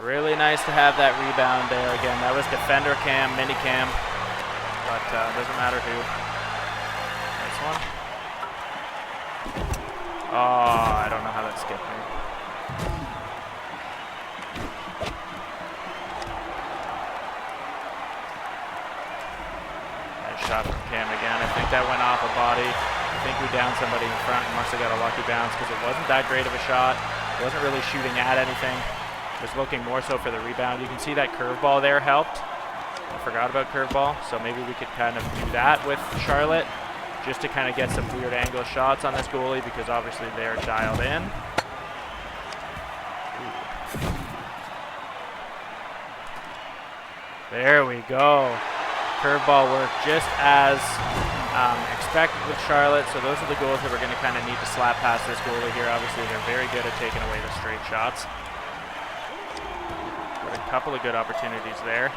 Really nice to have that rebound there again. That was defender Cam, Minicam. But doesn't matter who. Nice one. Oh, I don't know how that skipped me. Nice shot from Cam again. I think that went off a body. I think we downed somebody in front and must have got a lucky bounce because it wasn't that great of a shot. It wasn't really shooting at anything. It was looking more so for the rebound. You can see that curveball there helped. I forgot about curveball, so maybe we could kind of do that with Charlotte just to kind of get some weird angle shots on this goalie because obviously they're dialed in. Ooh. There we go. Curveball worked just as expected with Charlotte, so those are the goals that we're going to kind of need to slap past this goalie here. Obviously they're very good at taking away the straight shots. Got a couple of good opportunities there.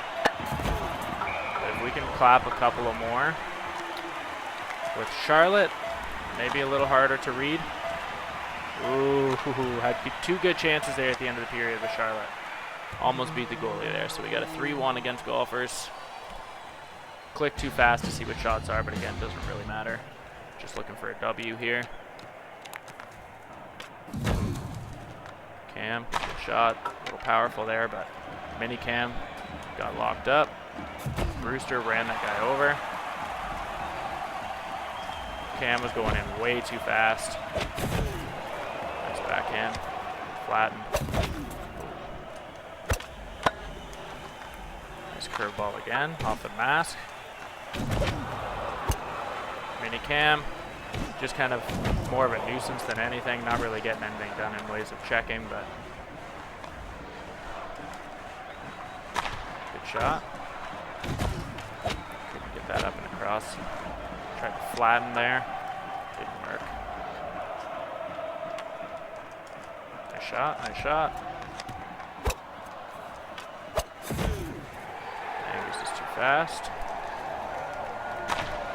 If we can clap a couple of more with Charlotte, maybe a little harder to read. Ooh, had 2 good chances there at the end of the period with Charlotte. Almost beat the goalie there, so we got a 3-1 against Golfers. click too fast to see what shots are, but again, doesn't really matter. Just looking for a W here. Cam, good shot. A little powerful there, but mini Cam got locked up. Brewster ran that guy over. Cam was going in way too fast. Nice backhand. Flattened. Nice curveball again, off the mask. Mini Cam, just kind of more of a nuisance than anything, not really getting anything done in ways of checking, but good shot. Couldn't get that up and across. Tried to flatten there, didn't work. Nice shot, nice shot. Angus is too fast.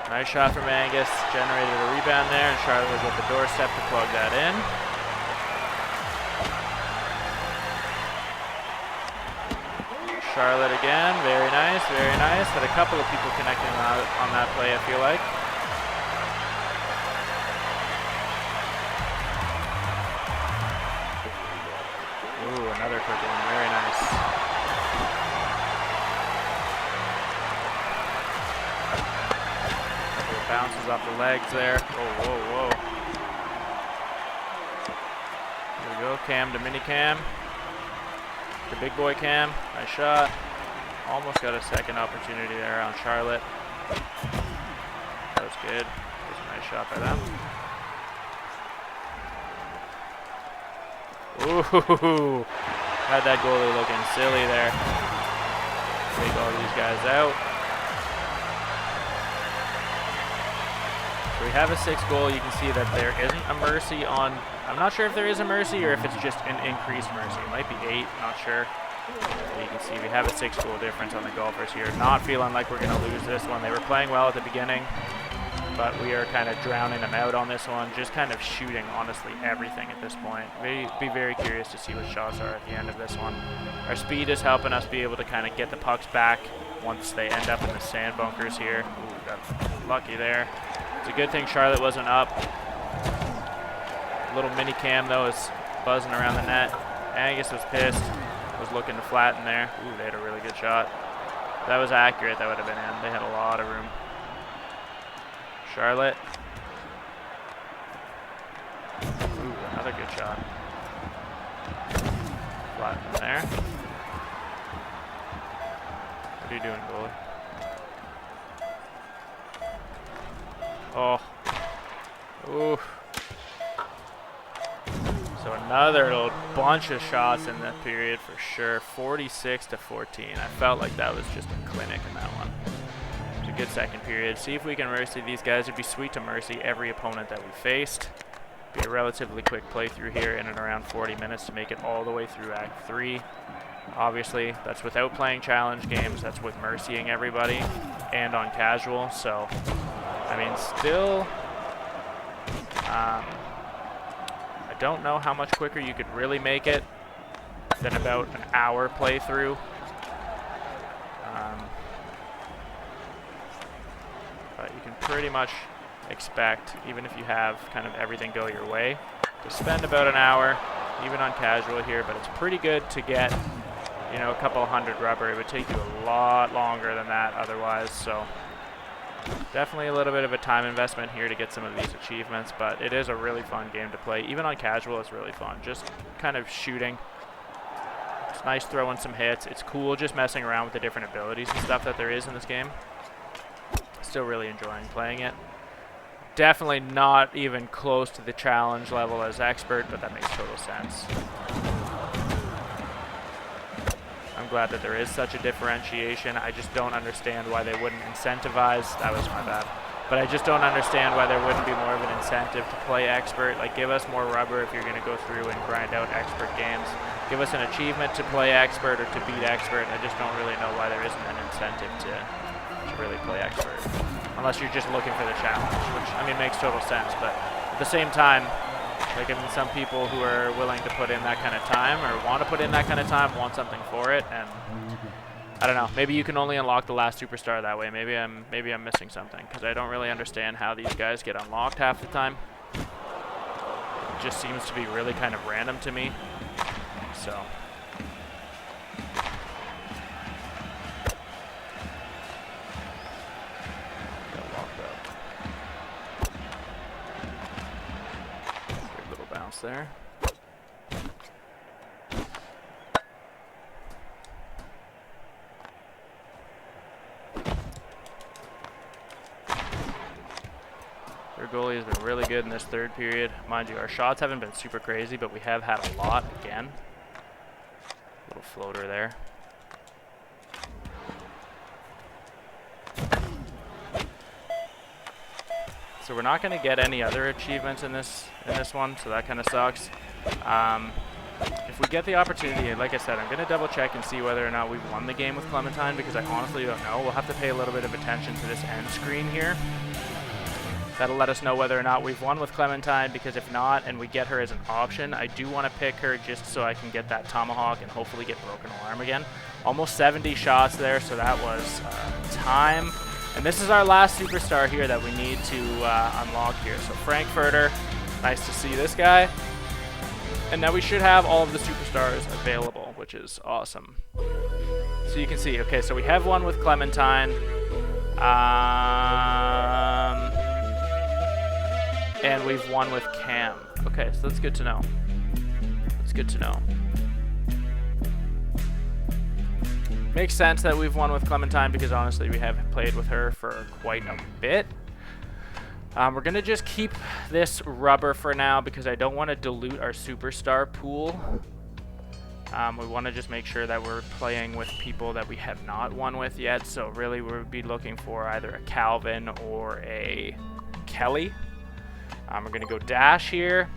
Nice shot from Angus, generated a rebound there, and Charlotte was at the doorstep to plug that in. Charlotte again, very nice, very nice. Had a couple of people connecting on that play, I feel like. Ooh, another quick one, very nice. Bounces off the legs there. Whoa, whoa, whoa. Here we go, Cam to mini Cam. The big boy Cam, nice shot. Almost got a second opportunity there on Charlotte. That was good. That was a nice shot by them. Ooh, had that goalie looking silly there. Take all these guys out. So we have a 6th goal. You can see that there isn't a mercy on. I'm not sure if there is a mercy or if it's just an increased mercy. It might be 8, not sure. But you can see we have a 6 goal difference on the golfers here. Not feeling like we're going to lose this one. They were playing well at the beginning, but we are kind of drowning them out on this one. Just kind of shooting, honestly, everything at this point. Be very curious to see what shots are at the end of this one. Our speed is helping us be able to kind of get the pucks back once they end up in the sand bunkers here. Ooh, got lucky there. It's a good thing Charlotte wasn't up. Little mini Cam, though, is buzzing around the net. Angus was pissed. Was looking to flatten there. Ooh, they had a really good shot. If that was accurate, that would have been in. They had a lot of room. Charlotte. Ooh, another good shot. Flatten there. What are you doing, goalie? Oh. Ooh. So another little bunch of shots in that period for sure. 46 to 14. I felt like that was just a clinic in that one. It was a good second period. See if we can mercy these guys. It'd be sweet to mercy every opponent that we faced. Be a relatively quick playthrough here in and around 40 minutes to make it all the way through Act 3. Obviously, that's without playing challenge games. That's with mercying everybody and on casual. So, I mean, still, I don't know how much quicker you could really make it than about an hour playthrough. But you can pretty much expect, even if you have kind of everything go your way, to spend about an hour, even on casual here. But it's pretty good to get, you know, a couple hundred rubber. It would take you a lot longer than that otherwise. So definitely a little bit of a time investment here to get some of these achievements, but it is a really fun game to play. Even on casual, it's really fun. Just kind of shooting. It's nice throwing some hits. It's cool just messing around with the different abilities and stuff that there is in this game. Still really enjoying playing it. Definitely not even close to the challenge level as expert, but that makes total sense. I'm glad that there is such a differentiation. I just don't understand why they wouldn't incentivize. That was my bad. But I just don't understand why there wouldn't be more of an incentive to play expert. Like, give us more rubber if you're going to go through and grind out expert games. Give us an achievement to play expert or to beat expert. I just don't really know why there isn't an incentive to really play expert. Unless you're just looking for the challenge, which, I mean, makes total sense. But at the same time, like, I mean, some people who are willing to put in that kind of time or want to put in that kind of time want something for it, and I don't know. Maybe you can only unlock the last superstar that way. Maybe I'm missing something because I don't really understand how these guys get unlocked half the time. It just seems to be really kind of random to me. So. Got locked up. Good little bounce there. Their goalie has been really good in this third period. Mind you, our shots haven't been super crazy, but we have had a lot again. Little floater there. So we're not going to get any other achievements in this one, so that kind of sucks. If we get the opportunity, like I said, I'm going to double check and see whether or not we've won the game with Clementine, because I honestly don't know. We'll have to pay a little bit of attention to this end screen here. That'll let us know whether or not we've won with Clementine, because if not, and we get her as an option, I do want to pick her just so I can get that tomahawk and hopefully get broken alarm again. Almost 70 shots there, so that was time. And this is our last superstar here that we need to unlock here. So Frankfurter, nice to see this guy. And now we should have all of the superstars available, which is awesome. So you can see, okay, so we have one with Clementine. And we've won with Cam. Okay, so that's good to know. That's good to know. Makes sense that we've won with Clementine because honestly we have played with her for quite a bit. We're going to just keep this rubber for now because I don't want to dilute our superstar pool. We want to just make sure that we're playing with people that we have not won with yet. So really we would be looking for either a Calvin or a Kelly. We're going to go dash here.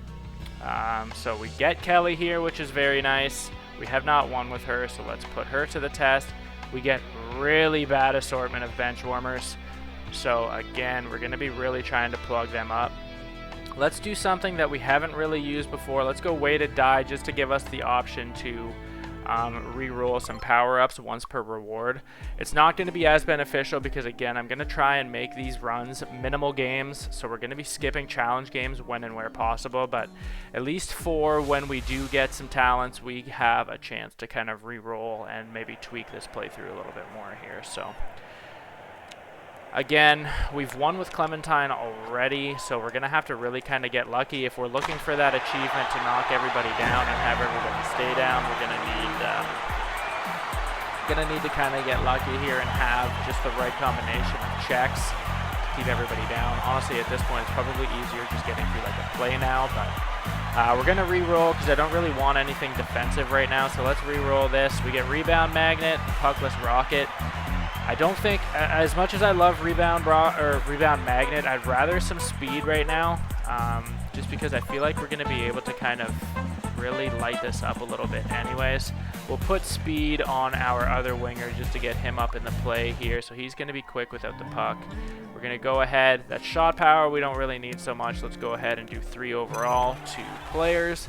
So we get Kelly here, which is very nice. We have not won with her, so let's put her to the test. We get really bad assortment of bench warmers. So again, we're going to be really trying to plug them up. Let's do something that we haven't really used before. Let's go weighted die just to give us the option to re-roll some power-ups once per reward. It's not going to be as beneficial because again, I'm going to try and make these runs minimal games, so we're going to be skipping challenge games when and where possible, but at least for when we do get some talents, we have a chance to kind of re-roll and maybe tweak this playthrough a little bit more here. So again, we've won with Clementine already, so we're going to have to really kind of get lucky. If we're looking for that achievement to knock everybody down and have everybody stay down, we're going to need to kind of get lucky here and have just the right combination of checks to keep everybody down. Honestly, at this point, it's probably easier just getting through like a play now, but we're going to re-roll because I don't really want anything defensive right now, so let's re-roll this. We get Rebound Magnet, Puckless Rocket. I don't think, as much as I love Rebound Magnet, I'd rather some speed right now, just because I feel like we're going to be able to kind of really light this up a little bit anyways. We'll put speed on our other winger just to get him up in the play here, so he's going to be quick without the puck. We're going to go ahead. That shot power we don't really need so much. Let's go ahead and do 3 overall, 2 players.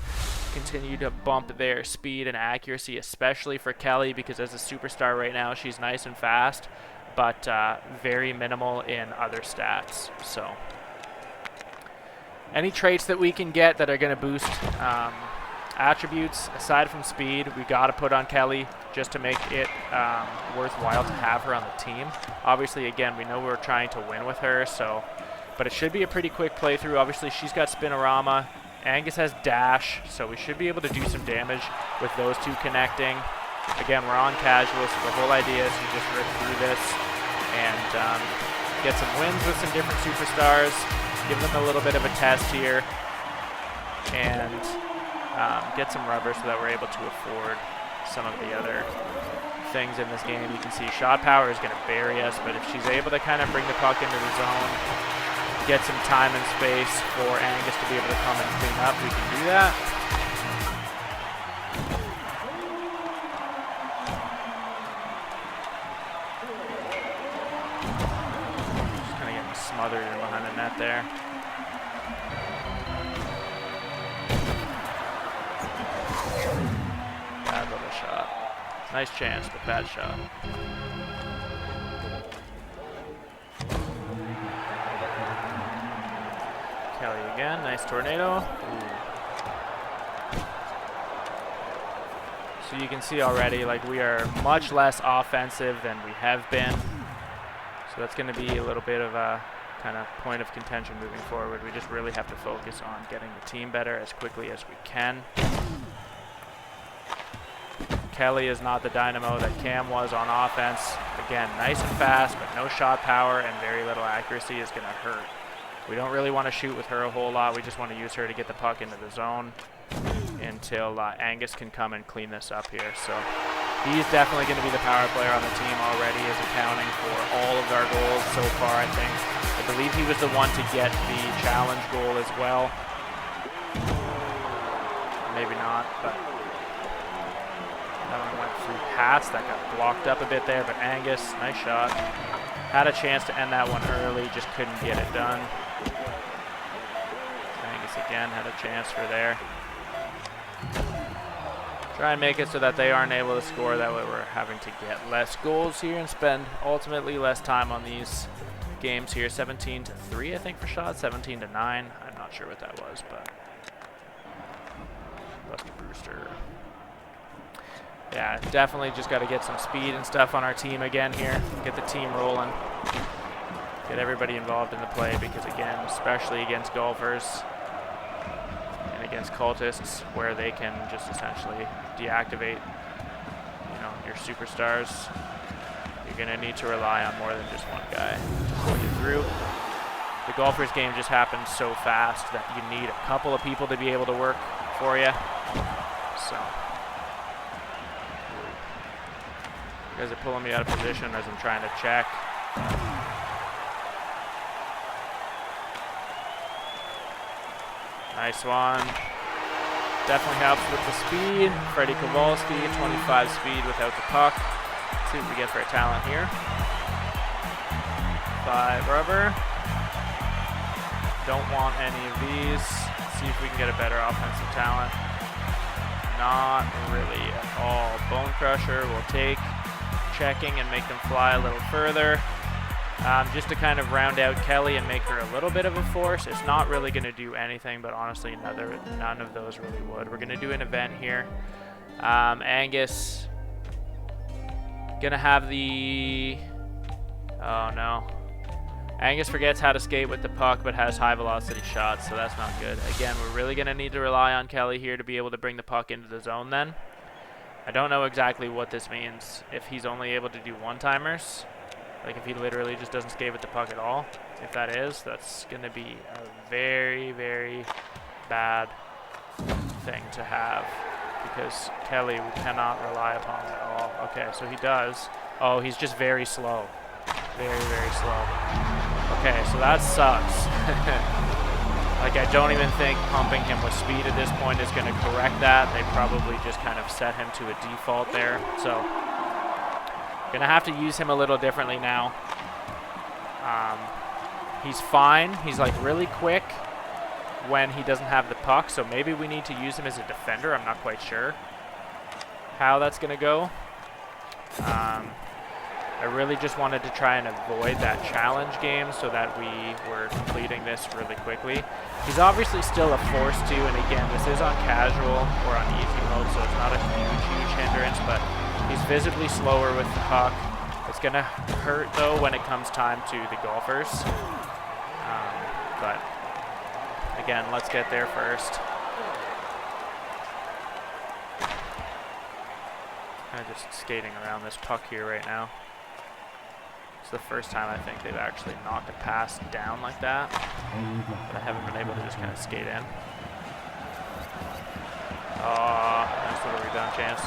Continue to bump their speed and accuracy, especially for Kelly, because as a superstar right now, she's nice and fast, but very minimal in other stats. So any traits that we can get that are going to boost attributes aside from speed, we got to put on Kelly just to make it worthwhile to have her on the team. Obviously, again, we know we're trying to win with her, so but it should be a pretty quick playthrough. Obviously, she's got Spinorama. Angus has dash, so we should be able to do some damage with those two connecting. Again, we're on casual, so the whole idea is to just rip through this and get some wins with some different superstars, give them a little bit of a test here, and get some rubber so that we're able to afford some of the other things in this game. You can see shot power is going to bury us, but if she's able to kind of bring the puck into the zone, get some time and space for Angus to be able to come and clean up, we can do that. Just kind of getting smothered in behind the net there. Bad little shot. Nice chance, but bad shot. Kelly again. Nice tornado. Ooh. So you can see already, like, we are much less offensive than we have been. So that's going to be a little bit of a kind of point of contention moving forward. We just really have to focus on getting the team better as quickly as we can. Kelly is not the dynamo that Cam was on offense. Again, nice and fast, but no shot power and very little accuracy is going to hurt. We don't really want to shoot with her a whole lot. We just want to use her to get the puck into the zone until Angus can come and clean this up here. So he's definitely going to be the power player on the team already, is accounting for all of our goals so far, I think. I believe he was the one to get the challenge goal as well. Maybe not, but that one went through Pats. That got blocked up a bit there, but Angus, nice shot. Had a chance to end that one early, just couldn't get it done. Angus again had a chance for there. Try and make it so that they aren't able to score. That way we're having to get less goals here and spend ultimately less time on these games here. 17-3, I think, for shots. 17-9. I'm not sure what that was, but Buster Brewster. Yeah, definitely just got to get some speed and stuff on our team again here. Get the team rolling. Get everybody involved in the play because, again, especially against golfers and against cultists, where they can just essentially deactivate, your superstars, you're going to need to rely on more than just one guy to pull you through. The golfers game just happens so fast that you need a couple of people to be able to work for you. So you guys are pulling me out of position as I'm trying to check. Nice one. Definitely helps with the speed. Freddie Kowalski, 25 speed without the puck. Let's see what we get for a talent here. 5 rubber. Don't want any of these. Let's see if we can get a better offensive talent. Not really at all. Bone Crusher will take. Checking and make them fly a little further. Just to kind of round out Kelly and make her a little bit of a force. It's not really going to do anything, but honestly, none of those really would. We're going to do an event here. Angus, going to have the... Oh, no. Angus forgets how to skate with the puck, but has high velocity shots, so that's not good. Again, we're really going to need to rely on Kelly here to be able to bring the puck into the zone then. I don't know exactly what this means. If he's only able to do one-timers, like if he literally just doesn't skate with the puck at all. If that is, that's going to be a very, very bad thing to have because Kelly we cannot rely upon at all. Okay, so he does. Oh, he's just very slow. Very, very slow. Okay, so that sucks. Like, I don't even think pumping him with speed at this point is going to correct that. They probably just kind of set him to a default there. So, going to have to use him a little differently now. He's fine. He's, like, really quick when he doesn't have the puck. So, maybe we need to use him as a defender. I'm not quite sure how that's going to go. I really just wanted to try and avoid that challenge game so that we were completing this really quickly. He's obviously still a force too, and again, this is on casual or on easy mode, so it's not a huge hindrance, but he's visibly slower with the puck. It's going to hurt, though, when it comes time to the golfers. But, again, let's get there first. Kind of just skating around this puck here right now. It's the first time I think they've actually knocked a pass down like that, but I haven't been able to just kind of skate in. Oh, nice little rebound chance.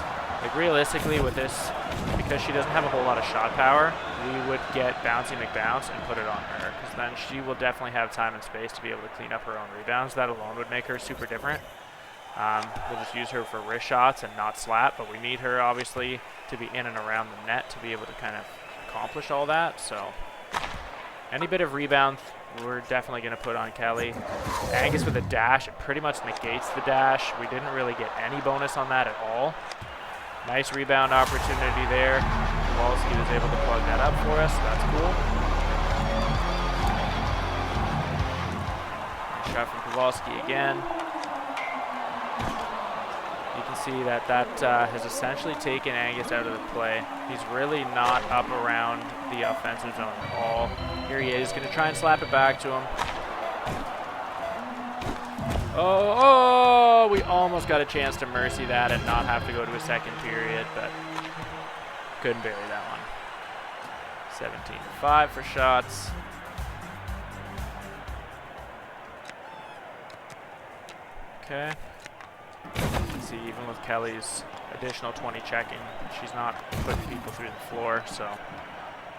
Like, realistically with this, because she doesn't have a whole lot of shot power, we would get Bouncy McBounce and put it on her, because then she will definitely have time and space to be able to clean up her own rebounds. That alone would make her super different. We'll just use her for wrist shots and not slap, but we need her, obviously, to be in and around the net to be able to kind of accomplish all that. So any bit of rebound we're definitely going to put on Kelly. Angus with a dash, it pretty much negates the dash. We didn't really get any bonus on that at all. Nice rebound opportunity there. Kowalski was able to plug that up for us. That's cool. Shot from Kowalski again. You can see that has essentially taken Angus out of the play. He's really not up around the offensive zone at all. Here he is, going to try and slap it back to him. Oh, we almost got a chance to mercy that and not have to go to a second period, but couldn't bury that one. 17-5 for shots. Okay. See, even with Kelly's additional 20 checking, she's not putting people through the floor, so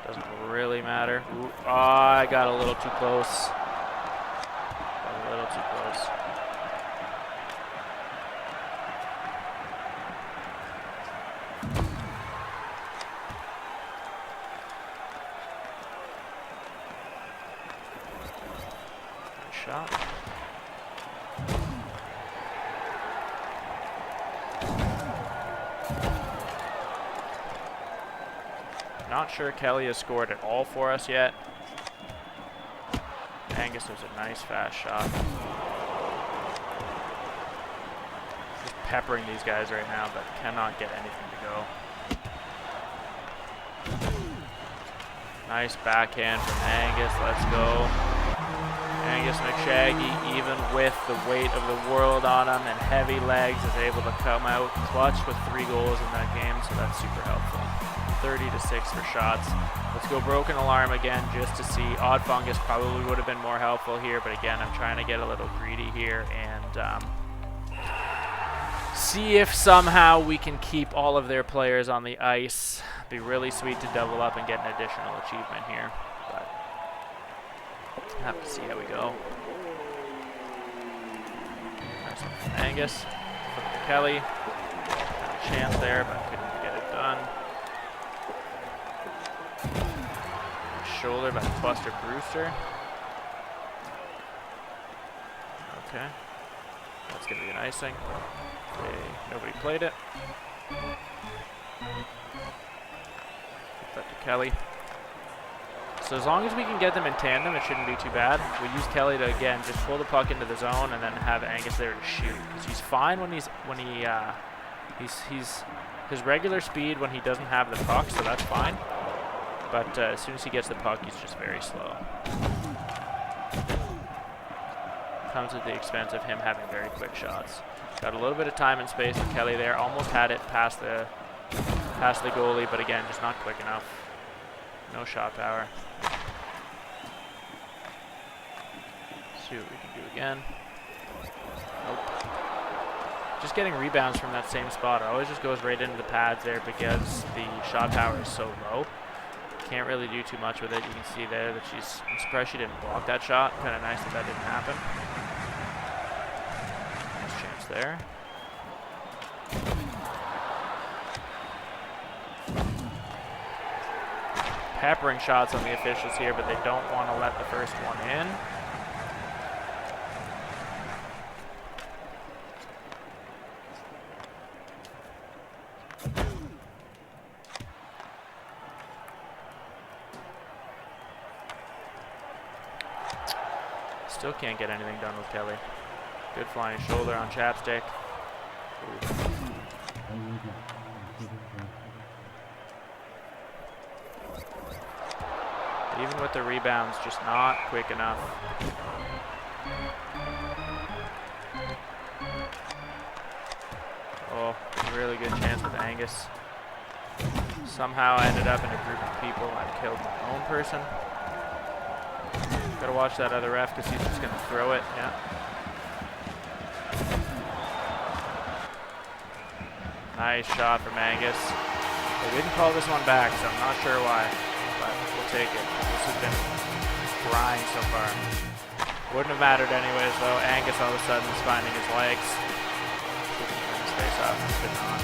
doesn't really matter. Ooh, oh, I got a little too close. Got a little too close. Nice shot. Not sure Kelly has scored at all for us yet. Angus was a nice fast shot. Just peppering these guys right now, but cannot get anything to go. Nice backhand from Angus. Let's go. Angus McShaggy, even with the weight of the world on him and heavy legs, is able to come out clutch with 3 goals in that game, so that's super helpful. 30-6 for shots. Let's go broken alarm again just to see. Odd fungus probably would have been more helpful here, but again, I'm trying to get a little greedy here and see if somehow we can keep all of their players on the ice. Be really sweet to double up and get an additional achievement here, but have to see how we go. Nice one from Angus. Flip to Kelly. Had a chance there, but couldn't get it done. Shoulder by Buster Brewster. Okay. That's going to be an icing. Okay, nobody played it. Flip that to Kelly. So as long as we can get them in tandem, it shouldn't be too bad. We use Kelly to, again, just pull the puck into the zone and then have Angus there to shoot. Because he's fine when he's his regular speed when he doesn't have the puck, so that's fine. But as soon as he gets the puck, he's just very slow. Comes at the expense of him having very quick shots. Got a little bit of time and space with Kelly there. Almost had it past the goalie, but again, just not quick enough. No shot power. See what we can do again. Nope. Just getting rebounds from that same spot. It always just goes right into the pads there because the shot power is so low. Can't really do too much with it. You can see there that I'm surprised she didn't block that shot. Kind of nice that didn't happen. Nice chance there. Peppering shots on the officials here, but they don't want to let the first one in. Still can't get anything done with Kelly. Good flying shoulder on Chapstick. Ooh. Even with the rebounds, just not quick enough. Oh, really good chance with Angus. Somehow I ended up in a group of people. I killed my own person. Gotta watch that other ref because he's just gonna throw it. Yeah. Nice shot from Angus. They didn't call this one back, so I'm not sure why. But we'll take it. This has been a grind so far. Wouldn't have mattered anyways, though. Angus all of a sudden is finding his legs. He can turn his face off. Could not.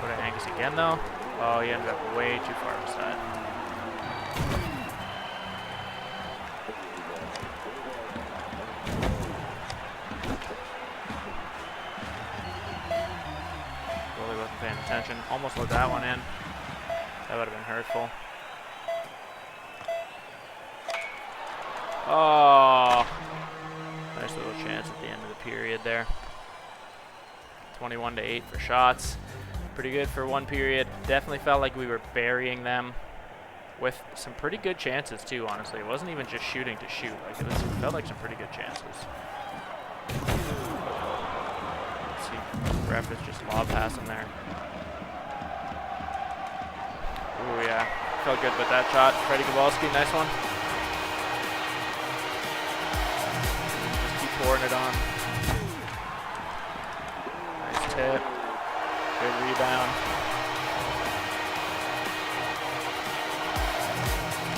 Go to Angus again, though. Oh, he ended up way too far beside. Almost let that one in. That would have been hurtful. Oh, nice little chance at the end of the period there. 21-8 for shots. Pretty good for one period. Definitely felt like we were burying them with some pretty good chances too, honestly. It wasn't even just shooting to shoot. Like it felt like some pretty good chances. Let's see, ref is just lob passing there. Ooh, yeah. Felt good with that shot. Freddie Kowalski, nice one. Just keep pouring it on. Nice tip. Good rebound.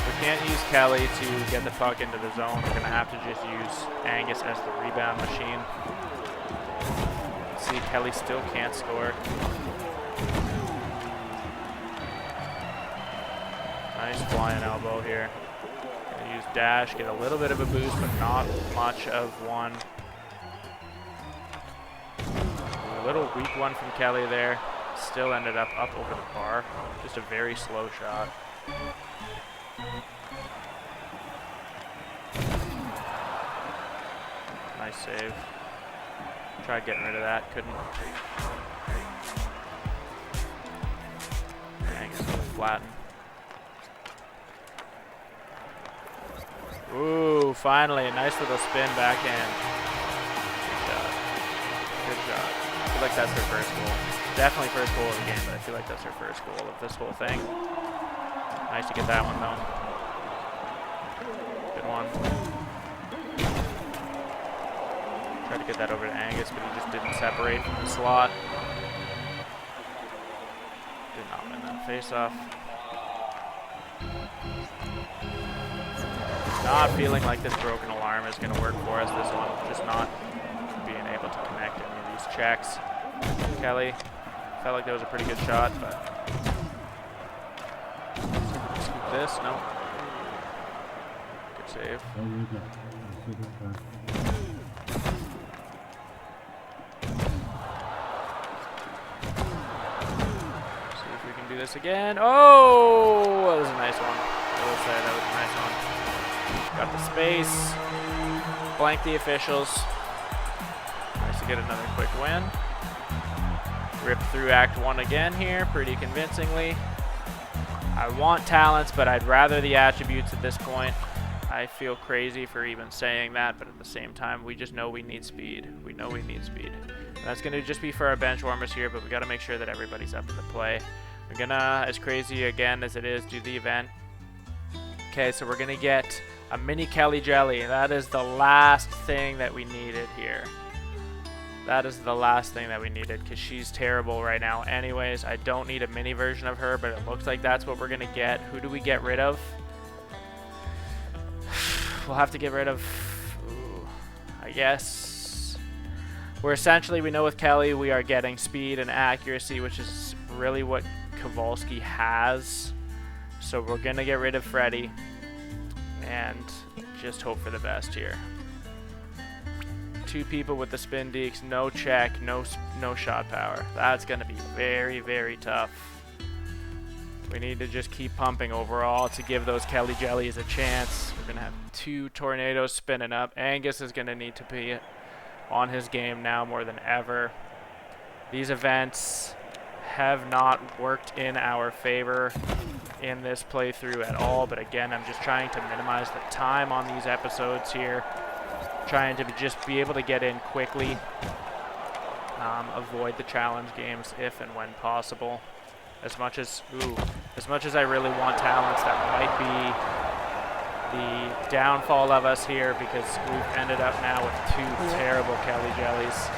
We can't use Kelly to get the puck into the zone. We're going to have to just use Angus as the rebound machine. See, Kelly still can't score. Nice flying elbow here. Gonna use dash, get a little bit of a boost, but not much of one. A little weak one from Kelly there. Still ended up over the bar. Just a very slow shot. Nice save. Tried getting rid of that, couldn't. Angus gonna flatten. Ooh, finally, a nice little spin backhand. Good shot. Good shot. I feel like that's her first goal. Definitely first goal of the game, but I feel like that's her first goal of this whole thing. Nice to get that one, though. Good one. Tried to get that over to Angus, but he just didn't separate from the slot. Did not win that face-off. Not feeling like this broken alarm is going to work for us this one. Just not being able to connect any of these checks. Kelly, felt like that was a pretty good shot, but scoop this, no. Good save. See if we can do this again. Oh, that was a nice one. I will say that was a nice one. Got the space, blank the officials. Nice to get another quick win. Rip through Act 1 again here, pretty convincingly. I want talents, but I'd rather the attributes at this point. I feel crazy for even saying that, but at the same time, we just know we need speed. We know we need speed. And that's going to just be for our bench warmers here, but we got to make sure that everybody's up to the play. We're going to, as crazy again as it is, do the event. Okay, so we're going to get a mini Kelly Jelly. That is the last thing that we needed here. That is the last thing that we needed because she's terrible right now. Anyways, I don't need a mini version of her, but it looks like that's what we're going to get. Who do we get rid of? We'll have to get rid of, I guess. We're essentially, we know with Kelly, we are getting speed and accuracy, which is really what Kowalski has. So we're going to get rid of Freddie and just hope for the best here. Two people with the spin deeks, no check, no shot power. That's going to be very, very tough. We need to just keep pumping overall to give those Kelly Jellies a chance. We're going to have two tornadoes spinning up. Angus is going to need to be on his game now more than ever. These events have not worked in our favor in this playthrough at all, but again, I'm just trying to minimize the time on these episodes here. Trying to just be able to get in quickly. Avoid the challenge games if and when possible. As much as I really want talents, that might be the downfall of us here because we've ended up now with two terrible Kelly Jellies.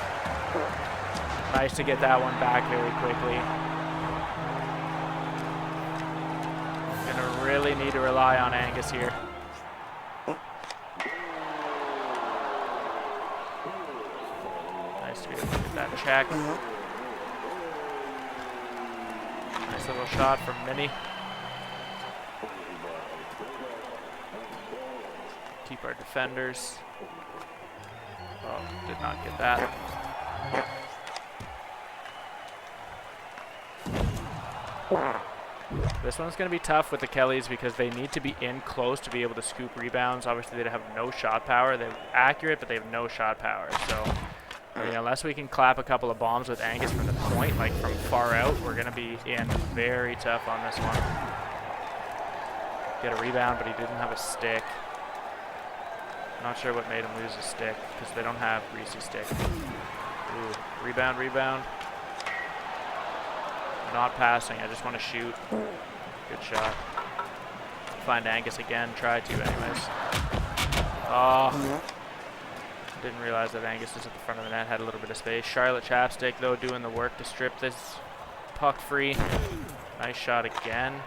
Nice to get that one back very quickly. Gonna really need to rely on Angus here. Nice to be able to get that check. Nice little shot from Minnie. Keep our defenders. Oh, did not get that. This one's going to be tough with the Kellys because they need to be in close to be able to scoop rebounds. Obviously, they have no shot power. They're accurate, but they have no shot power. So, I mean, unless we can clap a couple of bombs with Angus from the point, like from far out, we're going to be in very tough on this one. Get a rebound, but he didn't have a stick. Not sure what made him lose his stick because they don't have greasy stick. Ooh, rebound, rebound. Not passing, I just want to shoot. Good shot. Find Angus again, try to anyways. Oh, didn't realize that Angus was at the front of the net, had a little bit of space. Charlotte Chapstick though doing the work to strip this puck free. Nice shot again.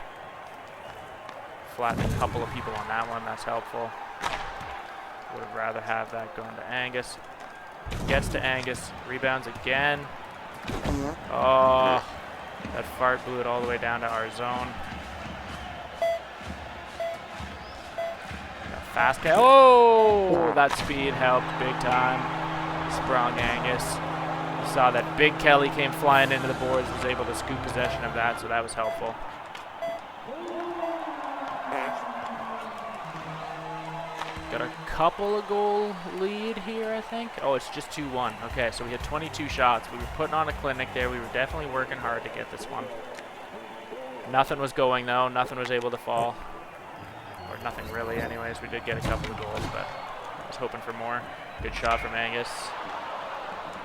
Flattened a couple of people on that one, that's helpful. Would have rather have that going to Angus. Gets to Angus, rebounds again. Oh. That fart blew it all the way down to our zone. Fast catch. Oh, that speed helped big time. Sprung Angus. You saw that big Kelly came flying into the boards, was able to scoop possession of that, so that was helpful. Got a couple of goal lead here, I think. Oh, it's just 2-1. Okay, so we had 22 shots. We were putting on a clinic there. We were definitely working hard to get this one. Nothing was going, though. Nothing was able to fall. Or nothing really, anyways. We did get a couple of goals, but I was hoping for more. Good shot from Angus.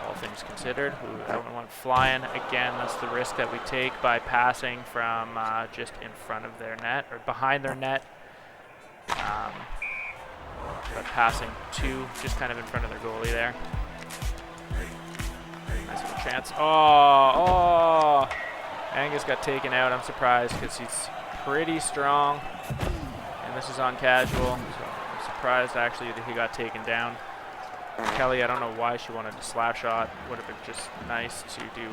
All things considered. Ooh, that one went flying. Again, that's the risk that we take by passing from just in front of their net, or behind their net. But passing to just kind of in front of their goalie there. Nice little chance. Oh! Angus got taken out. I'm surprised because he's pretty strong. And this is on casual, so I'm surprised actually that he got taken down. Kelly, I don't know why she wanted to slap shot. Would have been just nice to do.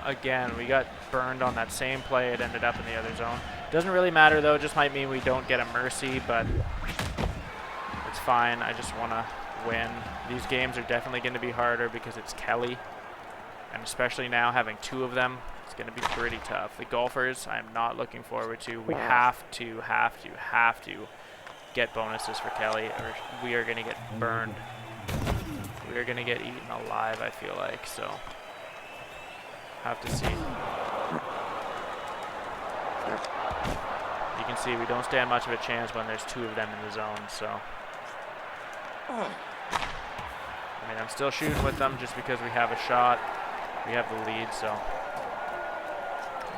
Again, we got burned on that same play. It ended up in the other zone. Doesn't really matter though. Just might mean we don't get a mercy, but it's fine. I just want to win. These games are definitely going to be harder because it's Kelly, and especially now having two of them, it's going to be pretty tough. The golfers, I'm not looking forward to. We have to get bonuses for Kelly, or we are going to get burned. We are going to get eaten alive, I feel like, so have to see. You can see we don't stand much of a chance when there's two of them in the zone, so. I mean, I'm still shooting with them just because we have a shot. We have the lead, so.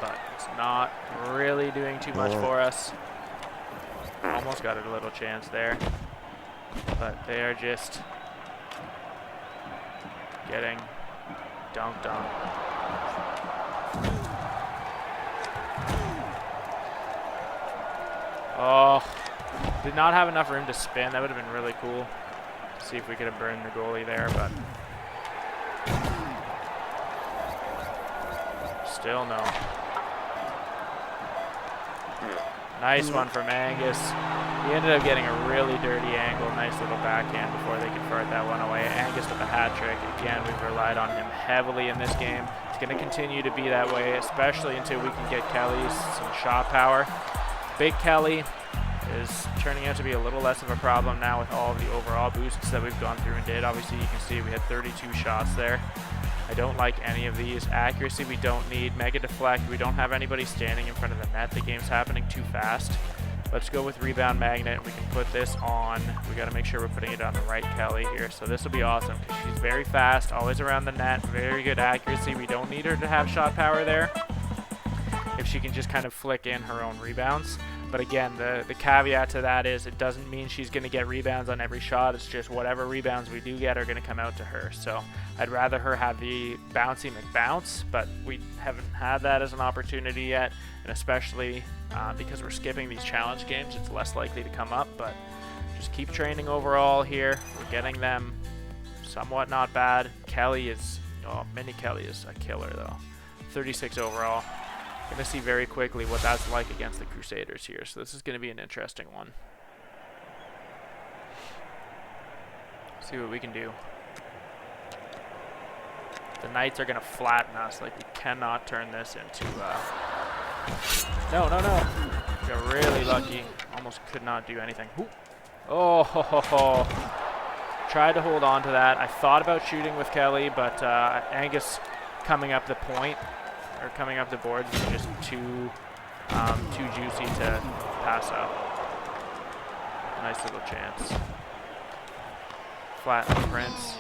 But it's not really doing too much for us. Almost got a little chance there. But they are just getting dunked on. Oh, did not have enough room to spin. That would have been really cool. See if we could have burned the goalie there, but still no. Nice one from Angus. He ended up getting a really dirty angle. Nice little backhand before they convert that one away. Angus with a hat trick. Again, we've relied on him heavily in this game. It's going to continue to be that way, especially until we can get Kelly's some shot power. Big Kelly is turning out to be a little less of a problem now with all of the overall boosts that we've gone through and did. Obviously, you can see we had 32 shots there. I don't like any of these. Accuracy we don't need. Mega deflect. We don't have anybody standing in front of the net. The game's happening too fast. Let's go with rebound magnet. We can put this on. We got to make sure we're putting it on the right Kelly here. So this will be awesome because she's very fast, always around the net, very good accuracy. We don't need her to have shot power there if she can just kind of flick in her own rebounds. But again, the caveat to that is it doesn't mean she's going to get rebounds on every shot. It's just whatever rebounds we do get are going to come out to her. So I'd rather her have the bouncy McBounce, but we haven't had that as an opportunity yet. And especially because we're skipping these challenge games, it's less likely to come up. But just keep training overall here. We're getting them somewhat not bad. Kelly is, Mini Kelly is a killer though. 36 overall. Going to see very quickly what that's like against the Crusaders here. So this is going to be an interesting one. See what we can do. The Knights are going to flatten us. Like, we cannot turn this into... No. Got really lucky. Almost could not do anything. Ooh. Oh, ho, ho, ho. Tried to hold on to that. I thought about shooting with Kelly, but Angus coming up the point, or coming up the boards, was just too juicy to pass up. Nice little chance. Flatten the Prince.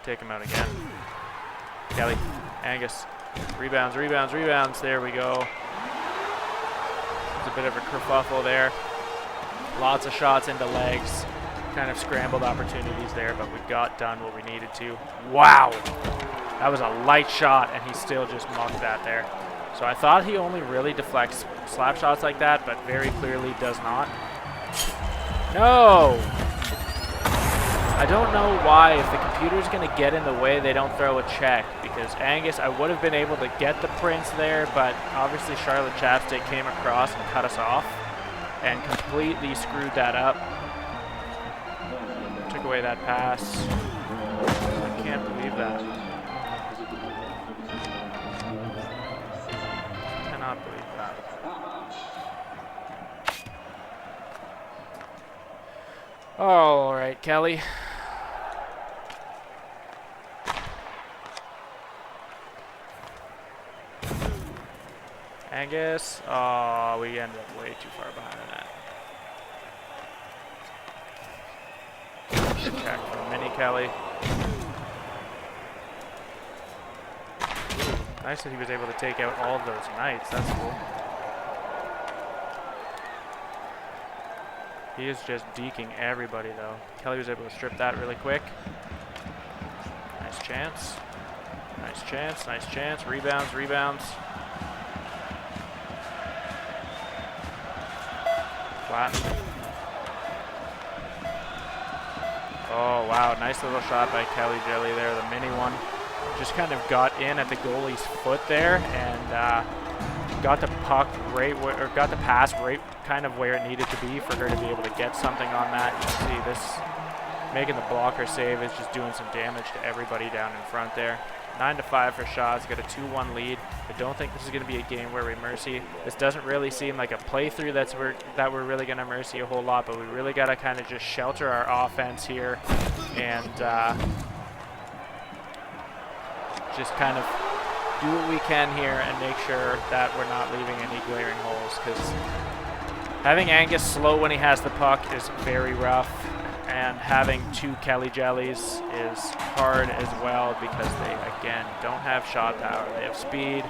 Take him out again. Kelly, Angus, rebounds. There we go. There's a bit of a kerfuffle there. Lots of shots into legs. Kind of scrambled opportunities there, but we got done what we needed to. Wow! That was a light shot, and he still just mucked that there. So I thought he only really deflects slap shots like that, but very clearly does not. No! I don't know why, if the computer's going to get in the way, they don't throw a check, because Angus, I would have been able to get the Prince there, but obviously Charlotte Chapstick came across and cut us off and completely screwed that up. Took away that pass. I can't believe that. Cannot believe that. All right, Kelly. Angus. Oh, we ended up way too far behind the net. Good check from Mini Kelly. Nice that he was able to take out all of those Knights. That's cool. He is just deking everybody, though. Kelly was able to strip that really quick. Nice chance. Nice chance. Nice chance. Rebounds. Rebounds. Flat. Oh, wow. Nice little shot by Kelly Jelly there. The mini one. Just kind of got in at the goalie's foot there and got the puck right where, or got the pass right kind of where it needed to be for her to be able to get something on that. You can see this making the blocker save is just doing some damage to everybody down in front there. 9-5 for shots, got a 2-1 lead. I don't think this is going to be a game where we mercy. This doesn't really seem like a playthrough that we're really going to mercy a whole lot, but we really got to kind of just shelter our offense here and just kind of do what we can here and make sure that we're not leaving any glaring holes, because having Angus slow when he has the puck is very rough, and having two Kelly Jellies is hard as well because they, again, don't have shot power. They have speed,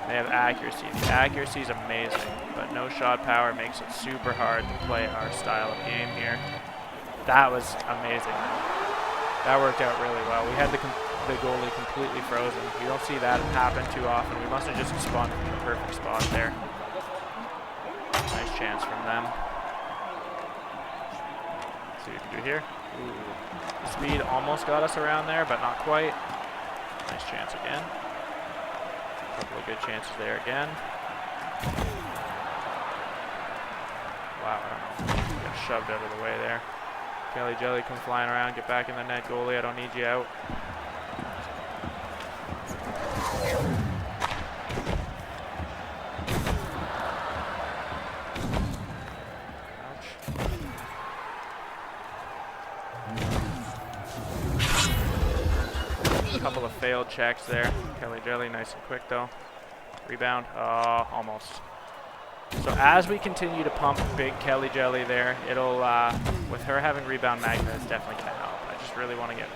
they have accuracy. The accuracy is amazing, but no shot power makes it super hard to play our style of game here. That was amazing. That worked out really well. We had the goalie completely frozen. You don't see that happen too often. We must have just spawned in the perfect spot there. Nice chance from them. Let's see what we can do here. Ooh. The speed almost got us around there, but not quite. Nice chance again. A couple of good chances there again. Wow, I don't know. Got shoved out of the way there. Kelly Jelly, come flying around. Get back in the net, goalie. I don't need you out. Couple of failed checks there. Kelly Jelly, nice and quick though. Rebound, almost. So as we continue to pump big Kelly Jelly there, it'll, with her having rebound magnet, it's definitely gonna help. I just really want to get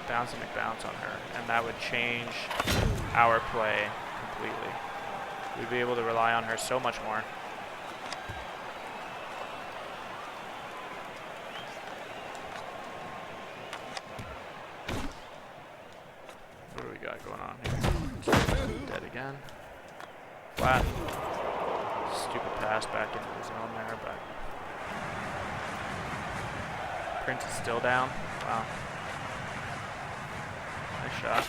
bounce and McBounce on her, and that would change our play completely. We'd be able to rely on her so much more. What do we got going on here? Dead again. Flat. Stupid pass back into the zone there, but Prince is still down. Wow. Nice shot.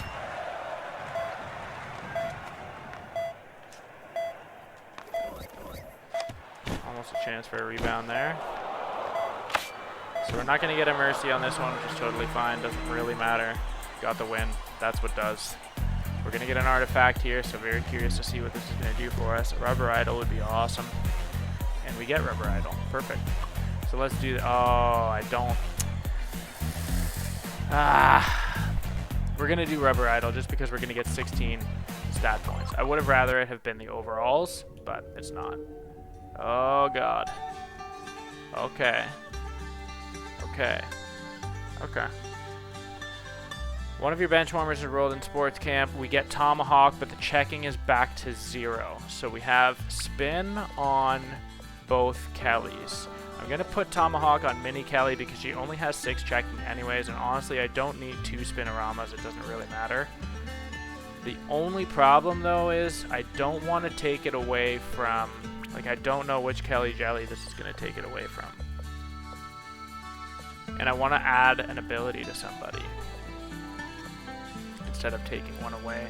Almost a chance for a rebound there. So we're not going to get a mercy on this one, which is totally fine. Doesn't really matter. Got the win. That's what does. We're going to get an artifact here, so very curious to see what this is going to do for us. A rubber idol would be awesome. And we get rubber idol. Perfect. So let's do that. Oh, I don't. We're going to do rubber idol just because we're going to get 16 stat points. I would have rather it have been the overalls, but it's not. Oh, God. Okay. Okay. Okay. One of your bench warmers is rolled in sports camp. We get Tomahawk, but the checking is back to 0. So we have spin on both Kellys. I'm going to put Tomahawk on Mini Kelly because she only has 6 checking anyways, and honestly, I don't need 2 spinoramas. It doesn't really matter. The only problem, though, is I don't want to take it away from... Like, I don't know which Kelly Jelly this is going to take it away from. And I want to add an ability to somebody instead of taking one away.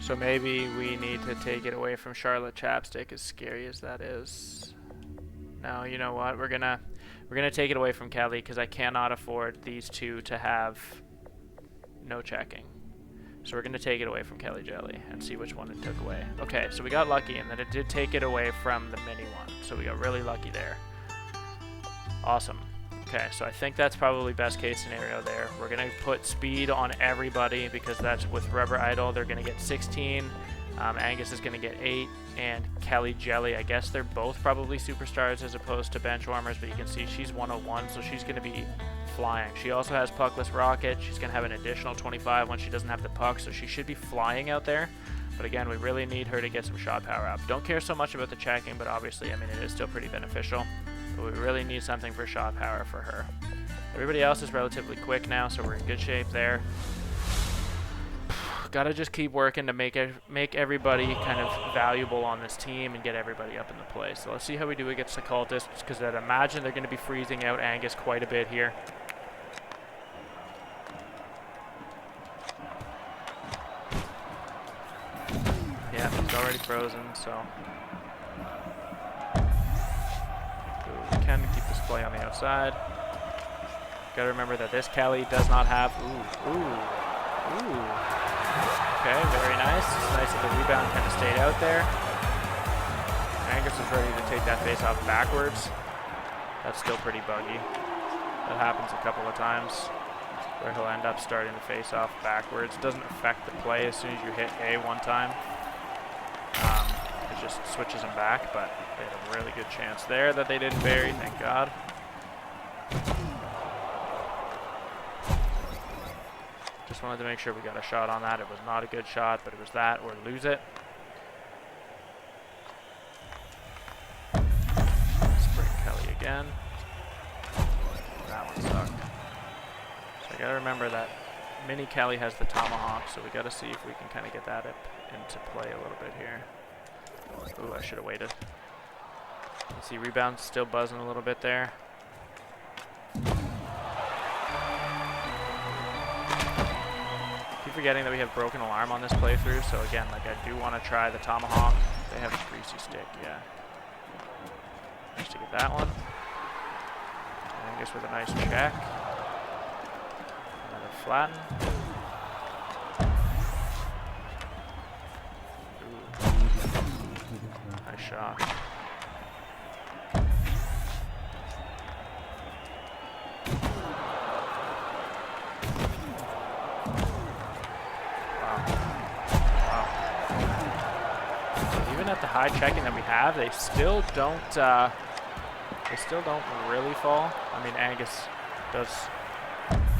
So maybe we need to take it away from Charlotte Chapstick, as scary as that is. No, you know what? We're gonna take it away from Kelly because I cannot afford these two to have no checking. So we're gonna take it away from Kelly Jelly and see which one it took away. Okay, so we got lucky in that it did take it away from the mini one. So we got really lucky there. Awesome. Okay, so I think that's probably best case scenario there. We're gonna put speed on everybody because that's with Rubber Idol. They're gonna get 16. Angus is gonna get 8, and Kelly Jelly, I guess they're both probably superstars as opposed to bench warmers, but you can see she's 101, so she's gonna be flying. She also has Puckless Rocket. She's gonna have an additional 25 when she doesn't have the puck, so she should be flying out there. But again, we really need her to get some shot power up. Don't care so much about the checking, but obviously, I mean, it is still pretty beneficial. But we really need something for shot power for her. Everybody else is relatively quick now, so we're in good shape there. Gotta just keep working to make everybody kind of valuable on this team and get everybody up in the play. So let's see how we do against the cultists, because I'd imagine they're going to be freezing out Angus quite a bit here. Yeah, he's already frozen, so we can keep this play on the outside. Gotta remember that this Kelly does not have. Ooh. Okay, very nice. It's nice that the rebound kind of stayed out there. Angus is ready to take that face off backwards. That's still pretty buggy. That happens a couple of times where he'll end up starting the face off backwards. Doesn't affect the play as soon as you hit A one time. It just switches him back, but they had a really good chance there that they didn't bury, thank God. Just wanted to make sure we got a shot on that. It was not a good shot, but it was that or lose it. Spring Kelly again. That one sucked. So I gotta remember that Mini Kelly has the Tomahawk, so we gotta see if we can kind of get that up into play a little bit here. Ooh, I should have waited. You see rebound still buzzing a little bit there. Keep forgetting that we have broken alarm on this playthrough, so again, like, I do want to try the Tomahawk. They have a greasy stick, yeah. Nice to get that one. Angus with a nice check. Another flatten. Nice shot. Even at the high checking that we have, they still don't really fall. I mean, Angus does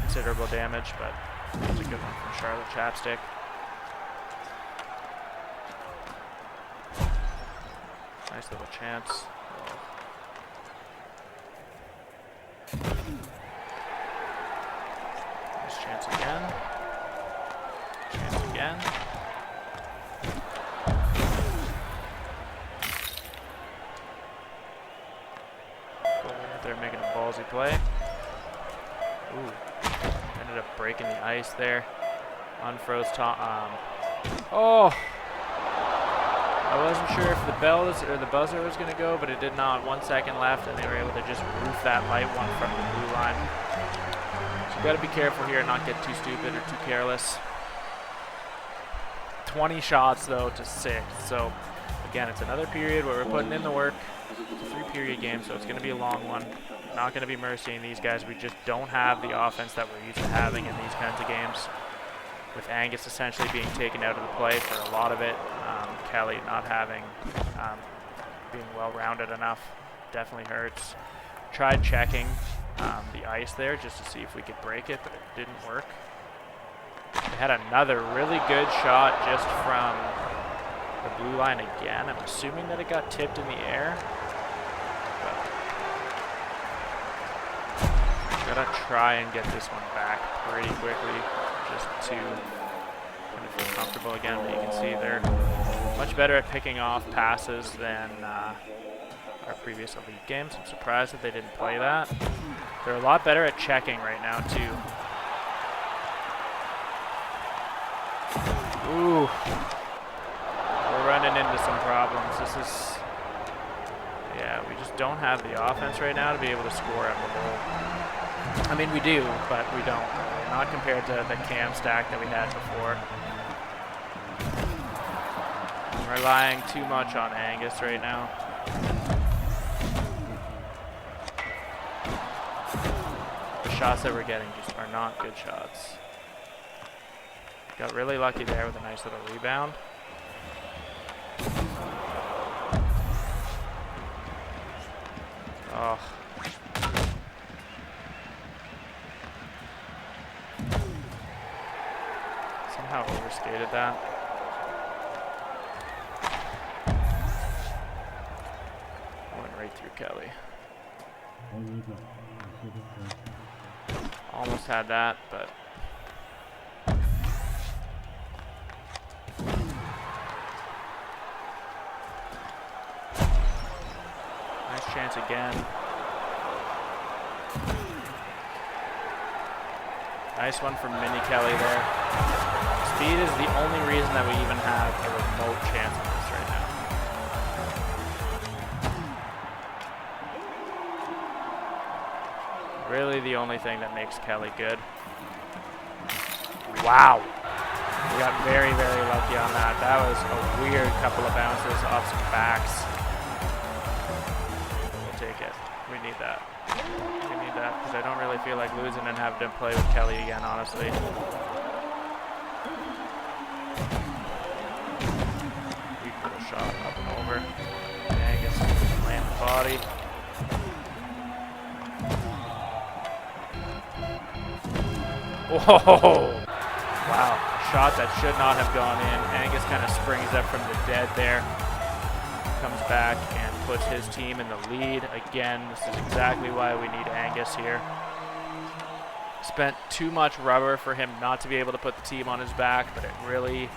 considerable damage, but that's a good one from Charlotte Chapstick. Nice little chance. Nice chance again. Chance again. They're making a ballsy play. Ooh. Ended up breaking the ice there. Unfroze Tom. Oh! I wasn't sure if the bell or the buzzer was going to go, but it did not. 1 second left, and they were able to just roof that light one from the blue line. So Got to be careful here and not get too stupid or too careless. 20 shots, though, to 6. So, again, it's another period where we're putting in the work. It's a 3-period game, so it's going to be a long one. Not going to be mercying these guys. We just don't have the offense that we're used to having in these kinds of games. With Angus essentially being taken out of the play for a lot of it. Kelly not having, being well-rounded enough. Definitely hurts. Tried checking the ice there just to see if we could break it, but it didn't work. They had another really good shot just from the blue line again. I'm assuming that it got tipped in the air. But gotta try and get this one back pretty quickly just to kind of feel comfortable again. But you can see they're much better at picking off passes than our previous elite games. I'm surprised that they didn't play that. They're a lot better at checking right now too. Ooh. We're running into some problems. This is, yeah, we just don't have the offense right now to be able to score at the goal. I mean, we do, but we don't. Not compared to the cam stack that we had before. I'm relying too much on Angus right now. The shots that we're getting just are not good shots. Got really lucky there with a nice little rebound. Oh. Somehow overskated that. Went right through Kelly. Almost had that, but nice chance again. Nice one from Mini Kelly there. Speed is the only reason that we even have a remote chance of this right now. Really the only thing that makes Kelly good. Wow. We got very, very lucky on that. That was a weird couple of bounces off some backs. We'll take it. We need that. We need that because I don't really feel like losing and having to play with Kelly again, honestly. Weak little shot up and over. Angus land the body. Whoa! Wow, shot that should not have gone in. Angus kind of springs up from the dead there. Comes back and puts his team in the lead. Again, this is exactly why we need Angus here. Spent too much rubber for him not to be able to put the team on his back, but it really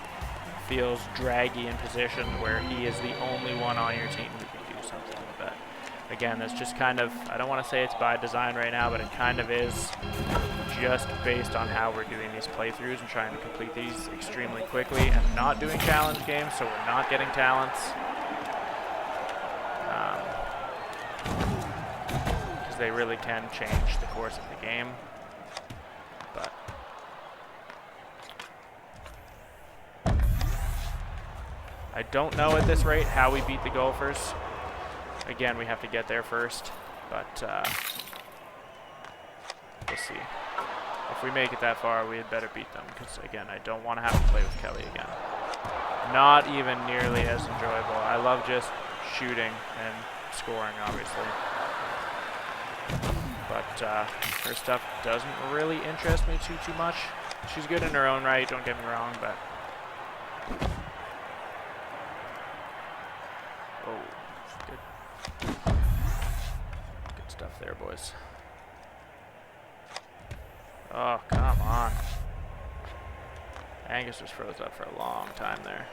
feels draggy in positions where he is the only one on your team who can do something with that. Again, that's just kind of, I don't want to say it's by design right now, but it kind of is just based on how we're doing these playthroughs and trying to complete these extremely quickly and not doing challenge games, so we're not getting talents. Because they really can change the course of the game. But I don't know at this rate how we beat the Gophers. Again, we have to get there first, but we'll see. If we make it that far, we had better beat them, because again, I don't want to have to play with Kelly again. Not even nearly as enjoyable. I love just shooting and scoring, obviously. But her stuff doesn't really interest me too much. She's good in her own right, don't get me wrong, but oh, good. Good stuff there, boys. Oh, come on. Angus just froze up for a long time there.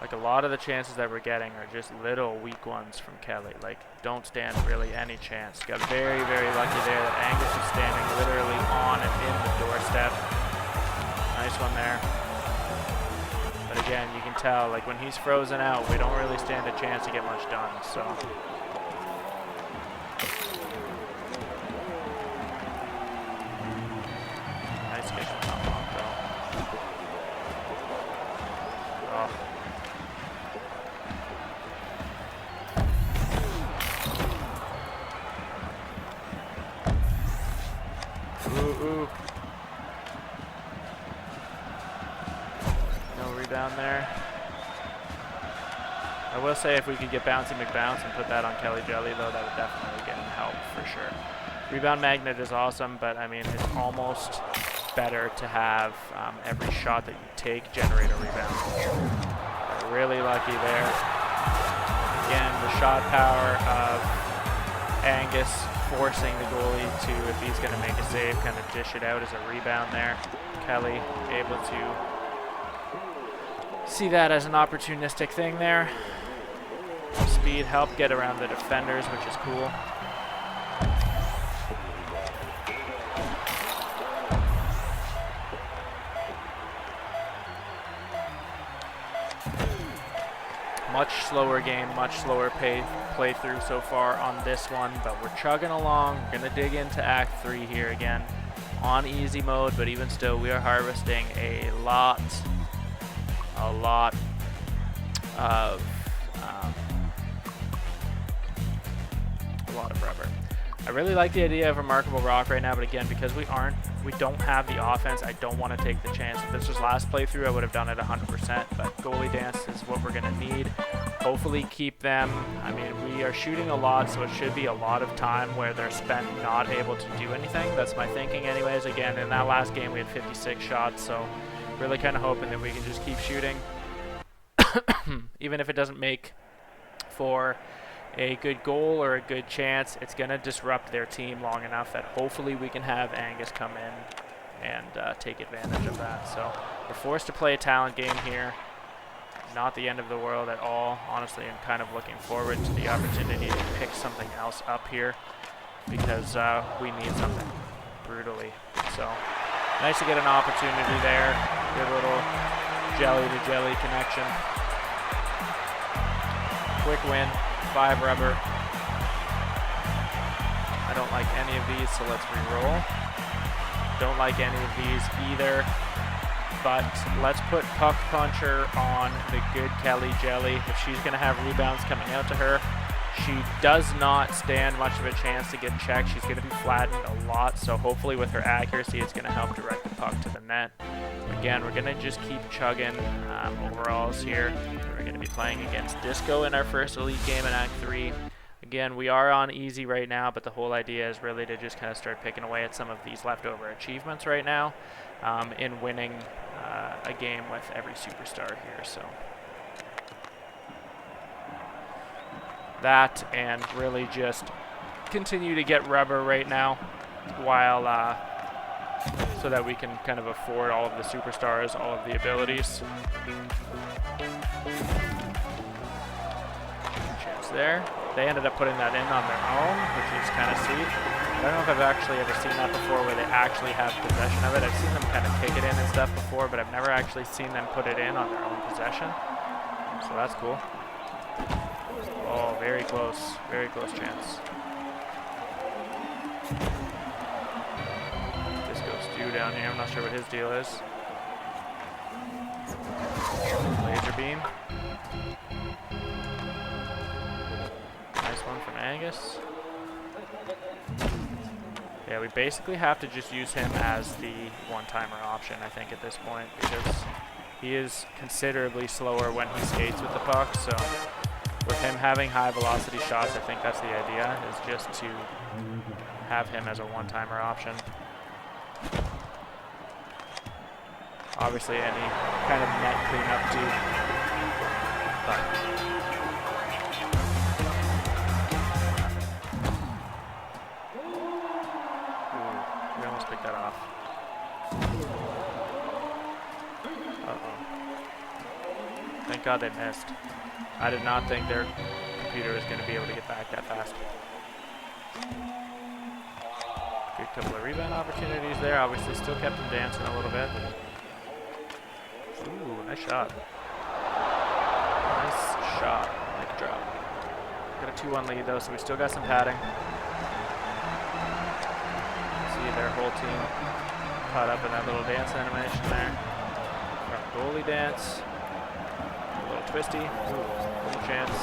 Like, a lot of the chances that we're getting are just little weak ones from Kelly. Like, don't stand really any chance. Got very, very lucky there that Angus was standing literally on and in the doorstep. Nice one there. But again, you can tell, like, when he's frozen out, we don't really stand a chance to get much done, so. I will say if we could get Bouncy McBounce and put that on Kelly Jelly, though, that would definitely get him help for sure. Rebound Magnet is awesome, but I mean, it's almost better to have every shot that you take generate a rebound. But really lucky there. Again, the shot power of Angus forcing the goalie to, if he's going to make a save, kind of dish it out as a rebound there. Kelly able to see that as an opportunistic thing there. Speed helped get around the defenders, which is cool. Much slower game, much slower playthrough so far on this one, but we're chugging along. We're going to dig into Act 3 here again on easy mode, but even still, we are harvesting a lot of rubber. I really like the idea of Remarkable Rock right now, but again, because we don't have the offense, I don't want to take the chance. If this was last playthrough, I would have done it 100%, but goalie dance is what we're going to need. Hopefully keep them. I mean, we are shooting a lot, so it should be a lot of time where they're spent not able to do anything. That's my thinking anyways. Again, in that last game, we had 56 shots, so really kind of hoping that we can just keep shooting. Even if it doesn't make for a good goal or a good chance, it's going to disrupt their team long enough that hopefully we can have Angus come in and take advantage of that. So we're forced to play a talent game here. Not the end of the world at all. Honestly, I'm kind of looking forward to the opportunity to pick something else up here because we need something brutally. So nice to get an opportunity there. Good little jelly-to-jelly connection. Quick win. 5 rubber. I don't like any of these, so let's re-roll. Don't like any of these either, but let's put Puck Puncher on the good Kelly Jelly. If she's going to have rebounds coming out to her, she does not stand much of a chance to get checked. She's going to be flattened a lot, so hopefully with her accuracy, it's going to help direct the puck to the net. Again, we're going to just keep chugging overalls here. We're going to be playing against Disco in our first Elite game in Act 3. Again, we are on easy right now, but the whole idea is really to just kind of start picking away at some of these leftover achievements right now in winning a game with every superstar here. So that, and really just continue to get rubber right now while so that we can kind of afford all of the superstars, all of the abilities. Chance there. They ended up putting that in on their own, which is kind of sweet. I don't know if I've actually ever seen that before where they actually have possession of it. I've seen them kind of kick it in and stuff before, but I've never actually seen them put it in on their own possession. So that's cool. Oh, very close chance. Down here, I'm not sure what his deal is. Laser beam. Nice one from Angus. Yeah, we basically have to just use him as the one-timer option, I think, at this point, because he is considerably slower when he skates with the puck, so with him having high velocity shots, I think that's the idea, is just to have him as a one-timer option. Obviously, any kind of net cleanup too. But we almost picked that off. Uh-oh. Thank God they missed. I did not think their computer was going to be able to get back that fast. Good couple of rebound opportunities there. Obviously, still kept them dancing a little bit. Ooh, nice shot. Nice shot. Nice drop. Got a 2-1 lead though, so we still got some padding. See their whole team caught up in that little dance animation there. Front goalie dance. A little twisty. Ooh, little chance.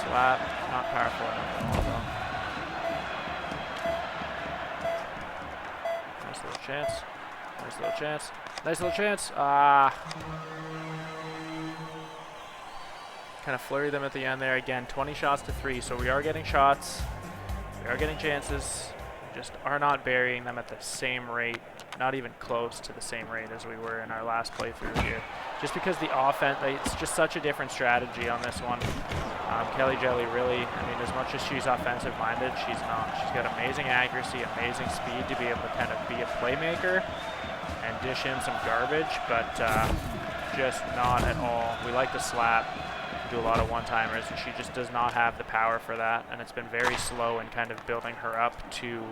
Slap. Not powerful enough at all though. Nice little chance. Nice little chance. Kind of flurry them at the end there. Again, 20 shots to 3, so we are getting shots. We are getting chances. We just are not burying them at the same rate. Not even close to the same rate as we were in our last playthrough here. Just because the offense, it's just such a different strategy on this one. Kelly Jelly really, I mean, as much as she's offensive minded, she's not. She's got amazing accuracy, amazing speed to be able to kind of be a playmaker and dish in some garbage, but just not at all. We like to slap, do a lot of one-timers, and she just does not have the power for that, and it's been very slow in kind of building her up to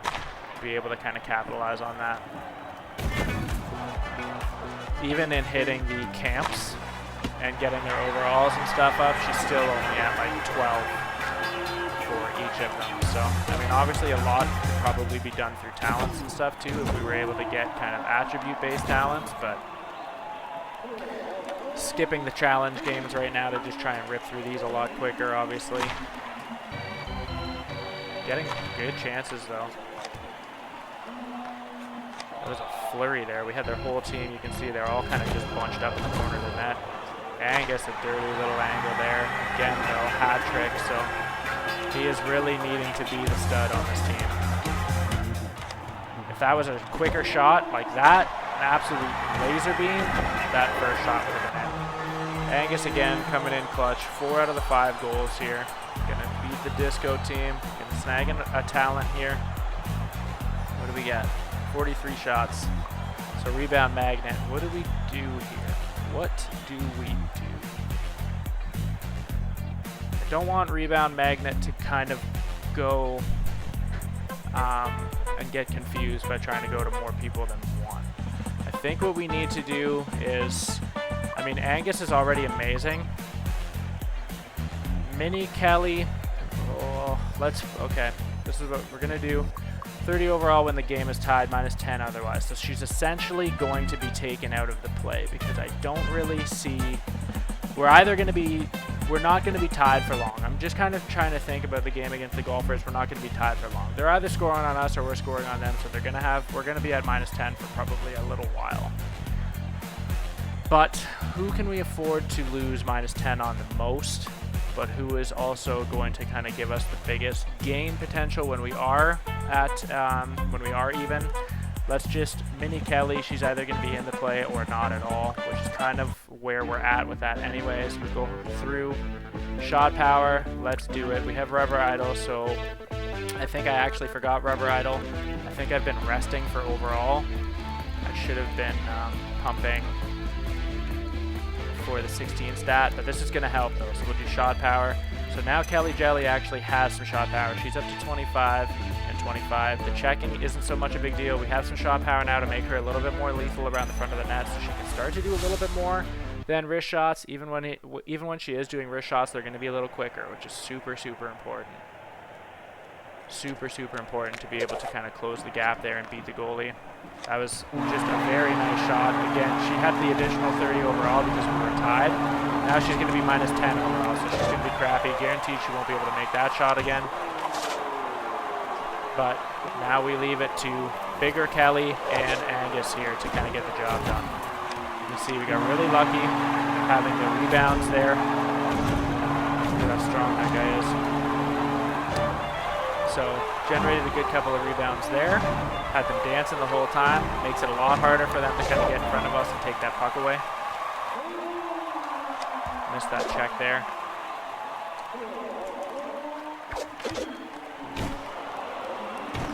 be able to kind of capitalize on that. Even in hitting the camps and getting their overalls and stuff up, she's still only at like 12 for each of them. So, I mean, obviously a lot could probably be done through talents and stuff too if we were able to get kind of attribute-based talents, but skipping the challenge games right now to just try and rip through these a lot quicker, obviously. Getting good chances though. There was a flurry there. We had their whole team. You can see they're all kind of just bunched up in the corner of the net. Angus, a dirty little angle there. Again, though, hat trick. So he is really needing to be the stud on this team. If that was a quicker shot like that, an absolute laser beam, that first shot would have been in. Angus again coming in clutch. 4 out of the 5 goals here. Gonna beat the Disco team. Gonna snag a talent here. What do we get? 43 shots. So rebound magnet. What do we do here? What do we do? I don't want rebound magnet to kind of go and get confused by trying to go to more people than one. I think what we need to do is, I mean, Angus is already amazing. Mini Kelly. Oh, okay. This is what we're gonna do. 30 overall when the game is tied, -10 otherwise. So she's essentially going to be taken out of the play because I don't really see, we're not going to be tied for long. I'm just kind of trying to think about the game against the Golfers. We're not going to be tied for long. They're either scoring on us or we're scoring on them, so we're going to be at -10 for probably a little while. But who can we afford to lose -10 on the most? But who is also going to kind of give us the biggest gain potential when we are even. Let's just mini Kelly. She's either going to be in the play or not at all, which is kind of where we're at with that anyways. We go through shot power. Let's do it. We have Rubber Idol, so I think I actually forgot Rubber Idol. I think I've been resting for overall. I should have been pumping for the 16 stat, but this is going to help though, so we'll do shot power. So now Kelly Jelly actually has some shot power. She's up to 25 and 25. The checking isn't so much a big deal. We have some shot power now to make her a little bit more lethal around the front of the net, so she can start to do a little bit more than wrist shots. Even when she is doing wrist shots, they're going to be a little quicker, which is super, super important. Super, super important to be able to kind of close the gap there and beat the goalie. That was just a very nice shot. Again, she had the additional 30 overall because we were tied. Now she's going to be -10 overall, so she's going to be crappy. Guaranteed she won't be able to make that shot again. But now we leave it to bigger Kelly and Angus here to kind of get the job done. You see, we got really lucky having the rebounds there. Look at how strong that guy is. So generated a good couple of rebounds there. Had them dancing the whole time. Makes it a lot harder for them to kind of get in front of us and take that puck away. Missed that check there.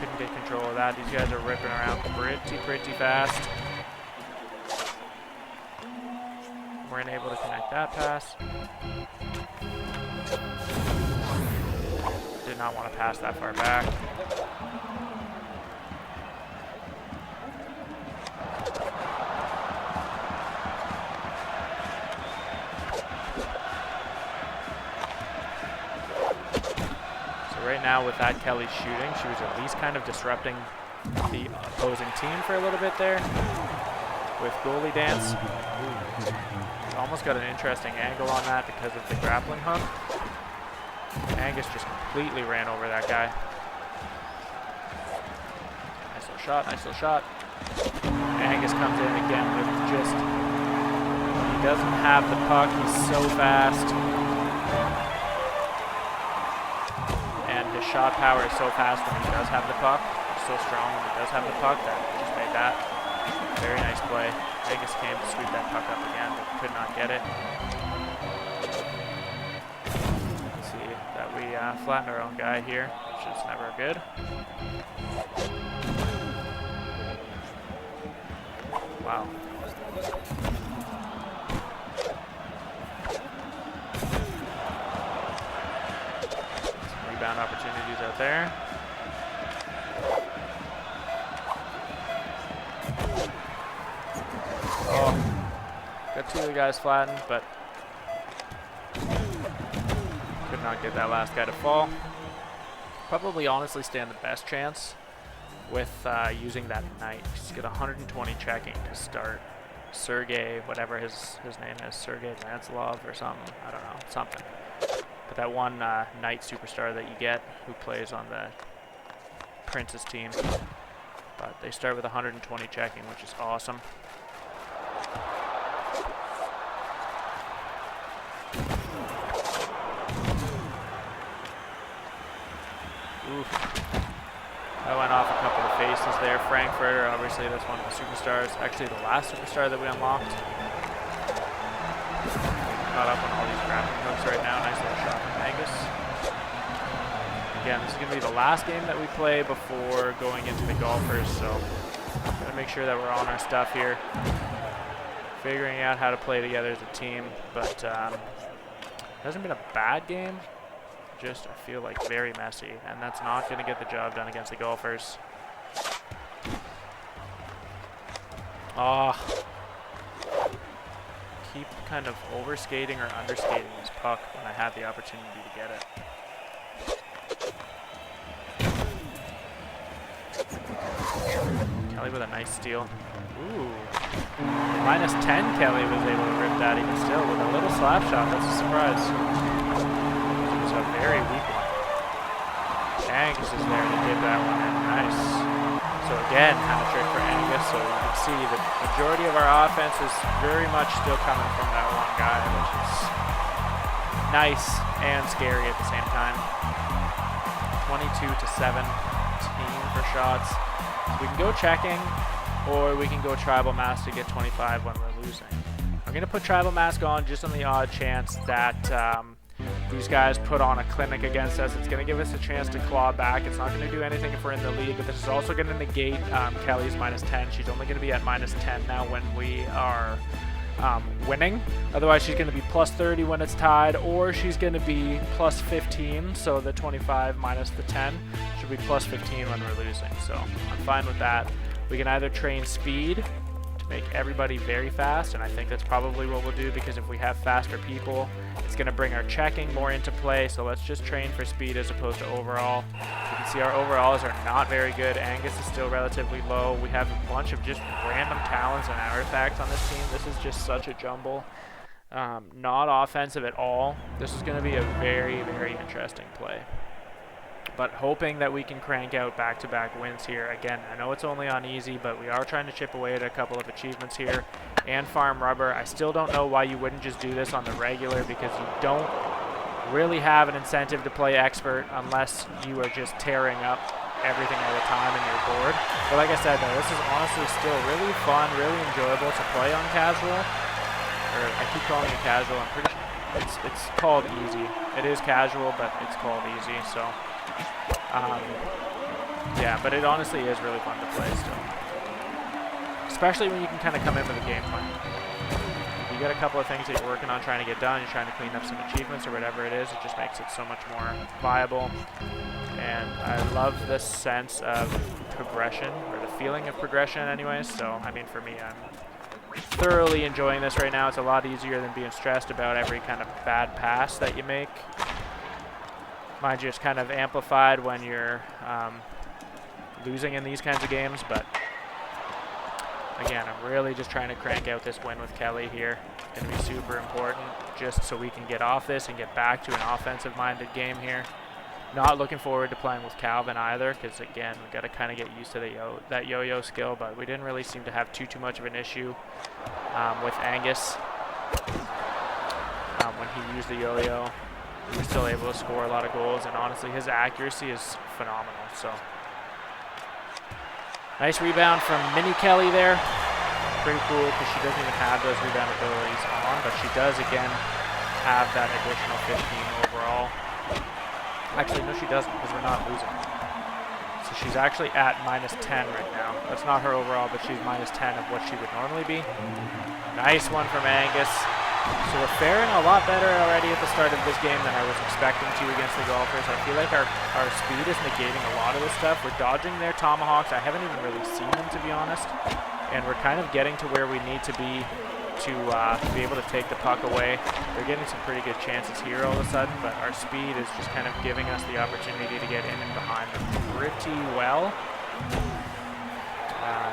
Couldn't get control of that. These guys are ripping around pretty fast. Weren't able to connect that pass. Did not want to pass that far back. So right now with that Kelly shooting, she was at least kind of disrupting the opposing team for a little bit there with goalie dance. Almost got an interesting angle on that because of the grappling hook. Angus just completely ran over that guy. Nice little shot, nice little shot. Angus comes in again with just, he doesn't have the puck, he's so fast. And his shot power is so fast when he does have the puck. It's so strong when he does have the puck that he just made that. Very nice play. Angus came to sweep that puck up again, but could not get it. Let's see that we flatten our own guy here, which is never good. Wow. Some rebound opportunities out there. Oh, got two of the guys flattened, but could not get that last guy to fall. Probably honestly stand the best chance with using that knight. Just get 120 checking to start Sergey, whatever his name is, Sergey Lancelov or something. I don't know, something. But that one knight superstar that you get who plays on the Prince's team. But they start with 120 checking, which is awesome. Oof. That went off a couple of faces there. Frankfurter, obviously that's one of the superstars. Actually the last superstar that we unlocked. Caught up on all these grappling hooks right now. Nice little shot from Angus. Again, this is going to be the last game that we play before going into the golfers, so I'm going to make sure that we're on our stuff here. Figuring out how to play together as a team, but it hasn't been a bad game. Just, I feel like, very messy, and that's not going to get the job done against the golfers. Keep kind of overskating or underskating this puck when I have the opportunity to get it. Kelly with a nice steal. Ooh. -10 Kelly was able to rip that even still with a little slap shot. That's a surprise. It's a very weak one. Angus is there to give that one in. Nice. So again, hat trick for Angus. So you can see the majority of our offense is very much still coming from that one guy, which is nice and scary at the same time. 22-7 team for shots. So we can go checking, or we can go Tribal Mask to get 25 when we're losing. I'm going to put Tribal Mask on just on the odd chance that these guys put on a clinic against us. It's going to give us a chance to claw back. It's not going to do anything if we're in the lead, but this is also going to negate Kelly's -10. She's only going to be at -10 now when we are winning. Otherwise, she's going to be +30 when it's tied, or she's going to be +15. So the 25 minus the 10 should be +15 when we're losing. So I'm fine with that. We can either train speed to make everybody very fast, and I think that's probably what we'll do, because if we have faster people, it's going to bring our checking more into play. So let's just train for speed as opposed to overall. You can see our overalls are not very good. Angus is still relatively low. We have a bunch of just random talents and artifacts on this team. This is just such a jumble. Not offensive at all. This is going to be a very, very interesting play. But hoping that we can crank out back-to-back wins here. Again, I know it's only on easy, but we are trying to chip away at a couple of achievements here and farm rubber. I still don't know why you wouldn't just do this on the regular, because you don't really have an incentive to play expert unless you are just tearing up everything all the time and you're bored. But like I said, though, this is honestly still really fun, really enjoyable to play on casual. Or I keep calling it casual. I'm pretty sure it's called easy. It is casual, but it's called easy. So. Yeah, but it honestly is really fun to play still. Especially when you can kind of come in with a game plan. If you got a couple of things that you're working on trying to get done, you're trying to clean up some achievements or whatever it is, it just makes it so much more viable. And I love this sense of progression, or the feeling of progression anyways. So, I mean, for me, I'm thoroughly enjoying this right now. It's a lot easier than being stressed about every kind of bad pass that you make. Mind you, it's kind of amplified when you're losing in these kinds of games, but again, I'm really just trying to crank out this win with Kelly here. It's going to be super important just so we can get off this and get back to an offensive-minded game here. Not looking forward to playing with Calvin either, because again, we got to kind of get used to that yo-yo skill, but we didn't really seem to have too much of an issue with Angus. When he used the yo-yo, he was still able to score a lot of goals, and honestly, his accuracy is phenomenal. So, nice rebound from Mini Kelly there. Pretty cool, because she doesn't even have those rebound abilities on, but she does again have that additional 15 overall. Actually, no, she doesn't, because we're not losing. So she's actually at -10 right now. That's not her overall, but she's -10 of what she would normally be. Nice one from Angus. So we're faring a lot better already at the start of this game than I was expecting to against the Golfers. I feel like our speed is negating a lot of this stuff. We're dodging their tomahawks. I haven't even really seen them, to be honest. And we're kind of getting to where we need to be be able to take the puck away. They're getting some pretty good chances here all of a sudden, but our speed is just kind of giving us the opportunity to get in and behind them pretty well.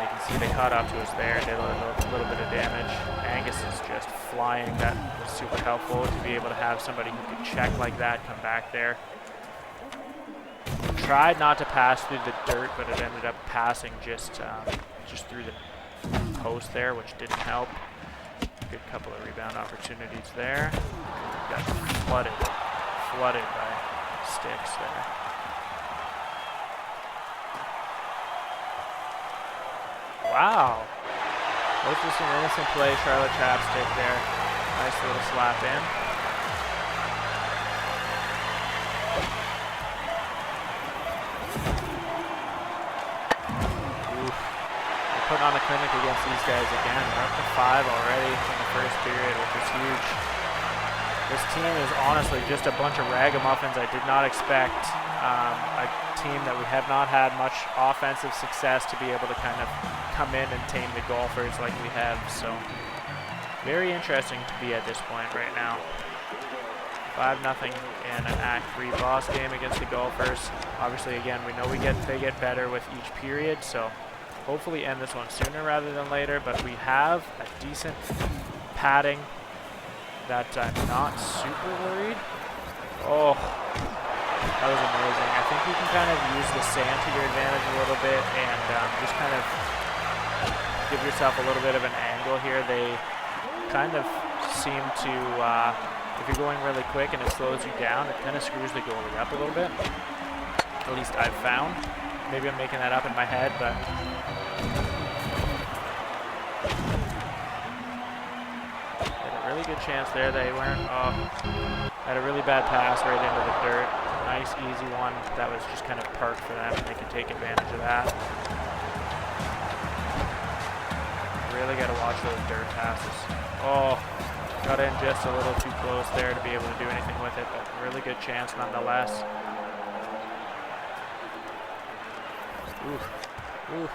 You can see they caught up to us there and did a little bit of damage. Angus is just flying. That was super helpful to be able to have somebody who could check like that come back there. Tried not to pass through the dirt, but it ended up passing just through the post there, which didn't help. Good couple of rebound opportunities there. Got flooded by sticks there. Wow. That was just an innocent play, Charlotte Chapstick there. Nice little slap in. Oof. We're putting on a clinic against these guys again. We're up to 5 already in the first period, which is huge. This team is honestly just a bunch of ragamuffins. I did not expect a team that we have not had much offensive success to be able to kind of come in and tame the Golfers like we have. So very interesting to be at this point right now. 5-0 in an Act 3 boss game against the Golfers. Obviously, again, we know they get better with each period, so hopefully end this one sooner rather than later. But we have a decent padding that I'm not super worried. Oh, that was amazing. I think you can kind of use the sand to your advantage a little bit and just kind of give yourself a little bit of an angle here. They kind of seem to, if you're going really quick and it slows you down, it kind of screws the goalie up a little bit. At least I've found. Maybe I'm making that up in my head, but really good chance there. They weren't. Had a really bad pass right into the dirt. Nice, easy one. That was just kind of parked for them, and they can take advantage of that. Really got to watch those dirt passes. Oh, got in just a little too close there to be able to do anything with it, but really good chance nonetheless. Oof. Oof.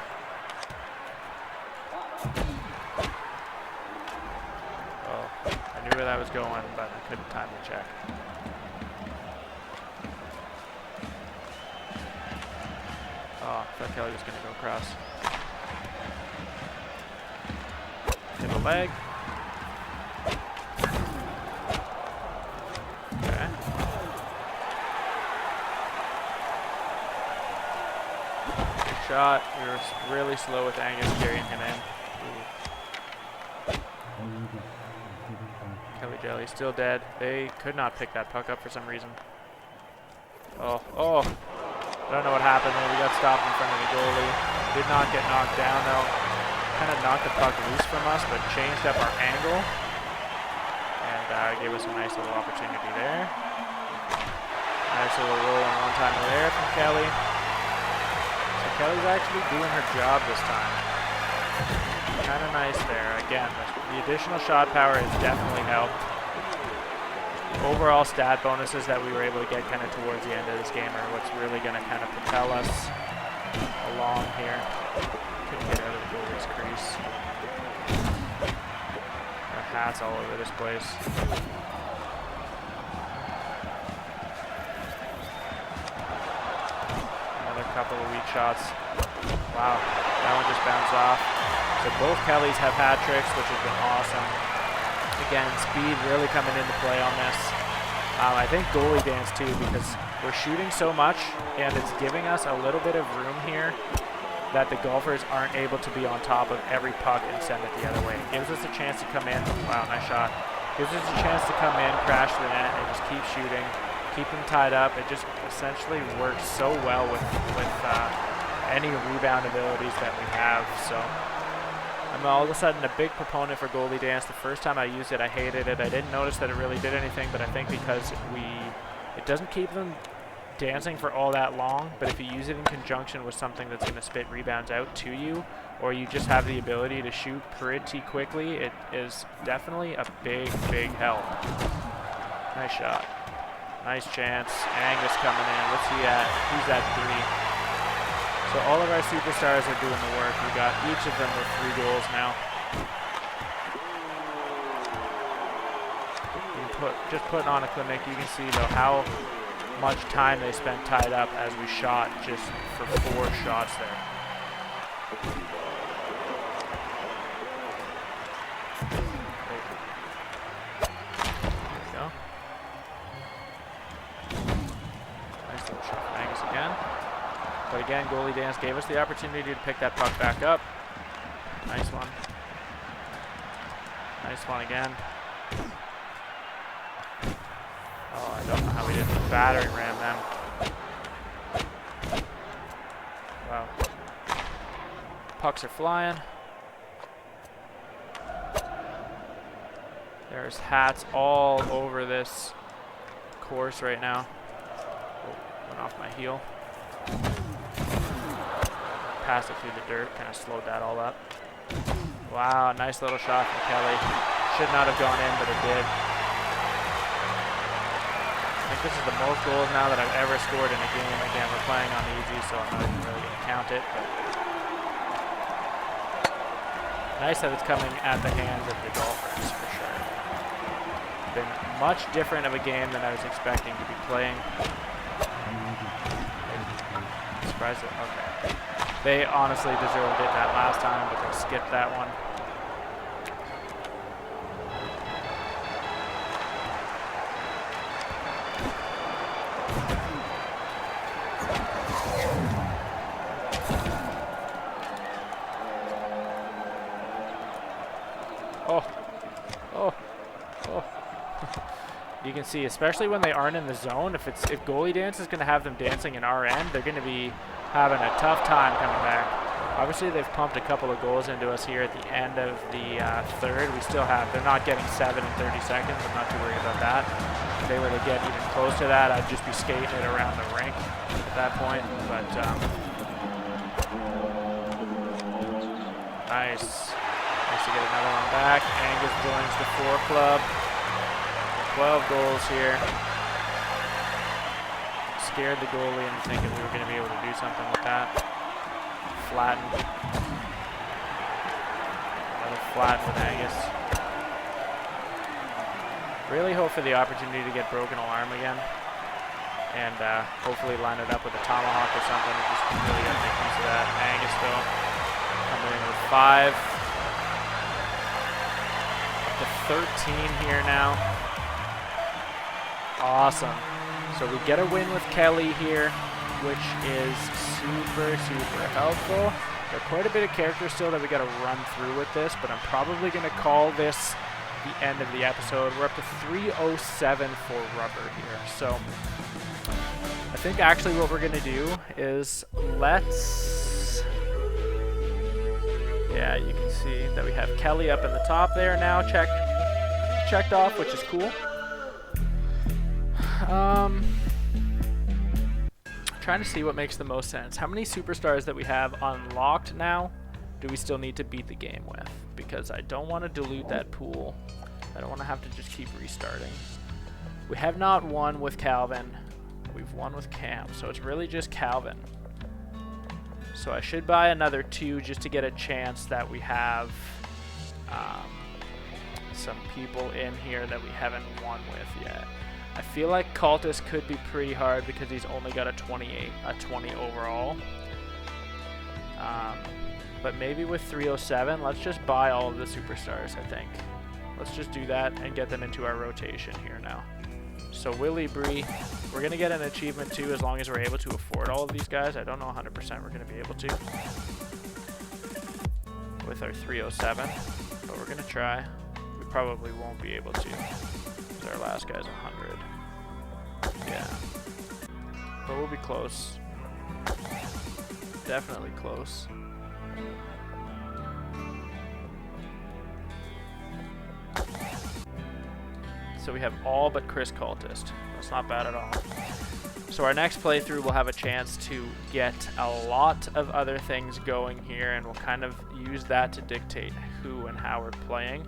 I knew where that was going, but I couldn't time the check. Oh, I thought Kelly was going to go across. Hit a leg. Okay. Good shot. We were really slow with Angus carrying him in. Kelly Jelly still dead. They could not pick that puck up for some reason. Oh. I don't know what happened there. We got stopped in front of the goalie. Did not get knocked down though. Kind of knocked the puck loose from us, but changed up our angle. And gave us a nice little opportunity there. Nice little rolling one-timer there from Kelly. So Kelly's actually doing her job this time. Kind of nice there. Again, the additional shot power has definitely helped. Overall stat bonuses that we were able to get kind of towards the end of this game are what's really going to kind of propel us along here. Couldn't get out of the goalie's crease. Our hats all over this place. Another couple of weak shots. Wow, that one just bounced off. So both Kellys have hat tricks, which has been awesome. Again, speed really coming into play on this. I think goalie dance too, because we're shooting so much and it's giving us a little bit of room here that the golfers aren't able to be on top of every puck and send it the other way. It gives us a chance to come in. Wow, nice shot. Gives us a chance to come in, crash the net, and just keep shooting, keep them tied up. It just essentially works so well with any rebound abilities that we have. So I'm all of a sudden a big proponent for goalie dance. The first time I used it, I hated it. I didn't notice that it really did anything, but I think because it doesn't keep them dancing for all that long, but if you use it in conjunction with something that's going to spit rebounds out to you, or you just have the ability to shoot pretty quickly, it is definitely a big help. Nice shot. Nice chance. Angus coming in. What's he at? He's at 3. So all of our superstars are doing the work. We got each of them with 3 goals now. Just putting on a clinic, you can see though how much time they spent tied up as we shot just for 4 shots there. There we go. Nice little shot from Angus again. But again, goalie dance gave us the opportunity to pick that puck back up. Nice one. Nice one again. Oh, I don't know how we didn't battering ram them. Wow. Pucks are flying. There's hats all over this course right now. Oh, went off my heel. Passed it through the dirt, kind of slowed that all up. Wow, nice little shot from Kelly. Should not have gone in, but it did. I think this is the most goals now that I've ever scored in a game. Again, we're playing on easy, so I'm not even really going to count it. But nice that it's coming at the hands of the golfers, for sure. Been much different of a game than I was expecting to be playing. Surprised it. Okay. They honestly deserved it that last time, but they skipped that one. You can see, especially when they aren't in the zone, if goalie dance is going to have them dancing in our end, they're going to be having a tough time coming back. Obviously, they've pumped a couple of goals into us here at the end of the third. They're not getting 7 in 30 seconds. I'm not too worried about that. If they were to get even close to that, I'd just be skating it around the rink at that point. But nice. Nice to get another one back. Angus joins the 4 club. 12 goals here. Scared the goalie and thinking we were going to be able to do something with that. Flattened. Another flatten with Angus. Really hope for the opportunity to get broken alarm again. And hopefully line it up with a tomahawk or something. Just really got to make use of that. Angus though coming in with 5. Up to 13 here now. Awesome. So we get a win with Kelly here, which is super helpful. There are quite a bit of characters still that we got to run through with this, but I'm probably going to call this the end of the episode. We're up to 307 for rubber here. So I think actually what we're going to do is yeah, you can see that we have Kelly up in the top there now, checked off, which is cool. Trying to see what makes the most sense. How many superstars that we have unlocked now do we still need to beat the game with? Because I don't want to dilute that pool. I don't want to have to just keep restarting. We have not won with Calvin. We've won with Cam, so it's really just Calvin. So I should buy another 2 just to get a chance that we have some people in here that we haven't won with yet. I feel like Cultist could be pretty hard because he's only got a 20 overall. But maybe with 307, let's just buy all of the superstars, I think. Let's just do that and get them into our rotation here now. So Willy Bree, we're going to get an achievement too as long as we're able to afford all of these guys. I don't know 100% we're going to be able to with our 307, but we're going to try. We probably won't be able to because our last guy's 100. Yeah. But we'll be close. Definitely close. So we have all but Chris Cultist. That's not bad at all. So our next playthrough we'll have a chance to get a lot of other things going here, and we'll kind of use that to dictate who and how we're playing.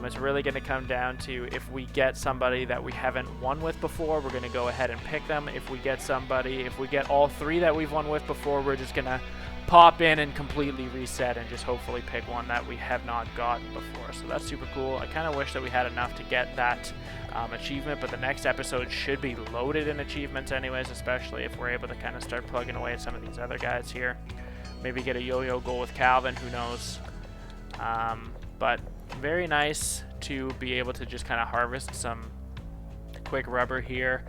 It's really going to come down to if we get somebody that we haven't won with before, we're going to go ahead and pick them. If we get all three that we've won with before, we're just going to pop in and completely reset and just hopefully pick one that we have not gotten before. So that's super cool. I kind of wish that we had enough to get that achievement, but the next episode should be loaded in achievements anyways, especially if we're able to kind of start plugging away at some of these other guys here. Maybe get a yo-yo goal with Calvin, who knows. But very nice to be able to just kind of harvest some quick rubber here.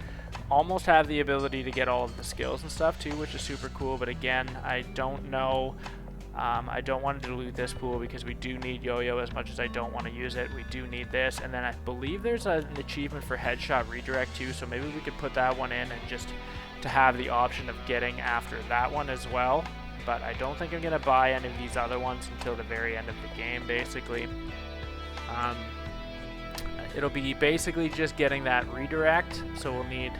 Almost have the ability to get all of the skills and stuff too, which is super cool, but again, I don't know. I don't want to dilute this pool because we do need yo-yo as much as I don't want to use it. We do need this, and then I believe there's an achievement for headshot redirect too, so maybe we could put that one in and just to have the option of getting after that one as well. But I don't think I'm going to buy any of these other ones until the very end of the game, basically. It'll be basically just getting that redirect, so we'll need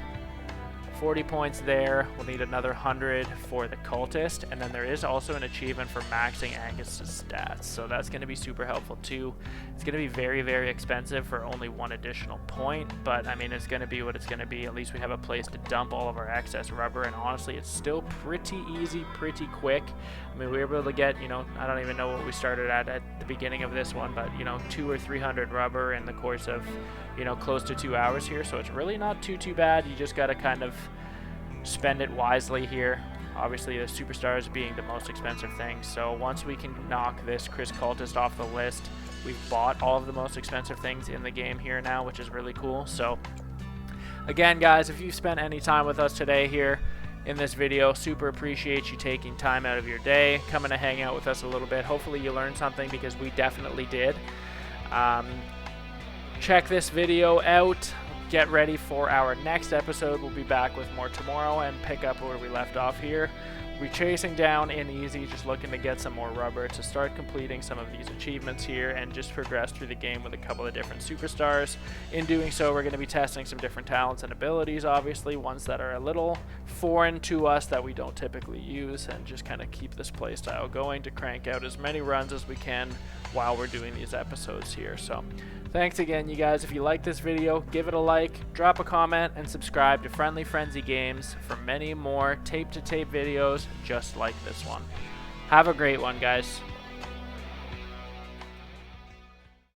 40 points there. We'll need another 100 for the cultist, and then there is also an achievement for maxing Angus's stats, so that's going to be super helpful too. It's going to be very, very expensive for only one additional point, but I mean, it's going to be what it's going to be. At least we have a place to dump all of our excess rubber, and honestly, it's still pretty easy, pretty quick. I mean, we were able to get, you know, I don't even know what we started at the beginning of this one, but, you know, 200 or 300 rubber in the course of, you know, close to 2 hours here, so it's really not too bad. You just got to kind of spend it wisely here. Obviously, the superstars being the most expensive thing, so once we can knock this Chris Cultist off the list, we've bought all of the most expensive things in the game here now, which is really cool. So again, guys, if you've spent any time with us today here in this video, super appreciate you taking time out of your day, coming to hang out with us a little bit. Hopefully you learned something, because we definitely did. Check this video out. Get ready for our next episode. We'll be back with more tomorrow and pick up where we left off here. We're chasing down in easy, just looking to get some more rubber to start completing some of these achievements here and just progress through the game with a couple of different superstars. In doing so, we're going to be testing some different talents and abilities, obviously, ones that are a little foreign to us that we don't typically use, and just kind of keep this play style going to crank out as many runs as we can while we're doing these episodes here. So thanks again, you guys. If you like this video, give it a like, drop a comment, and subscribe to Friendly Frenzy Games for many more tape-to-tape videos just like this one. Have a great one, guys.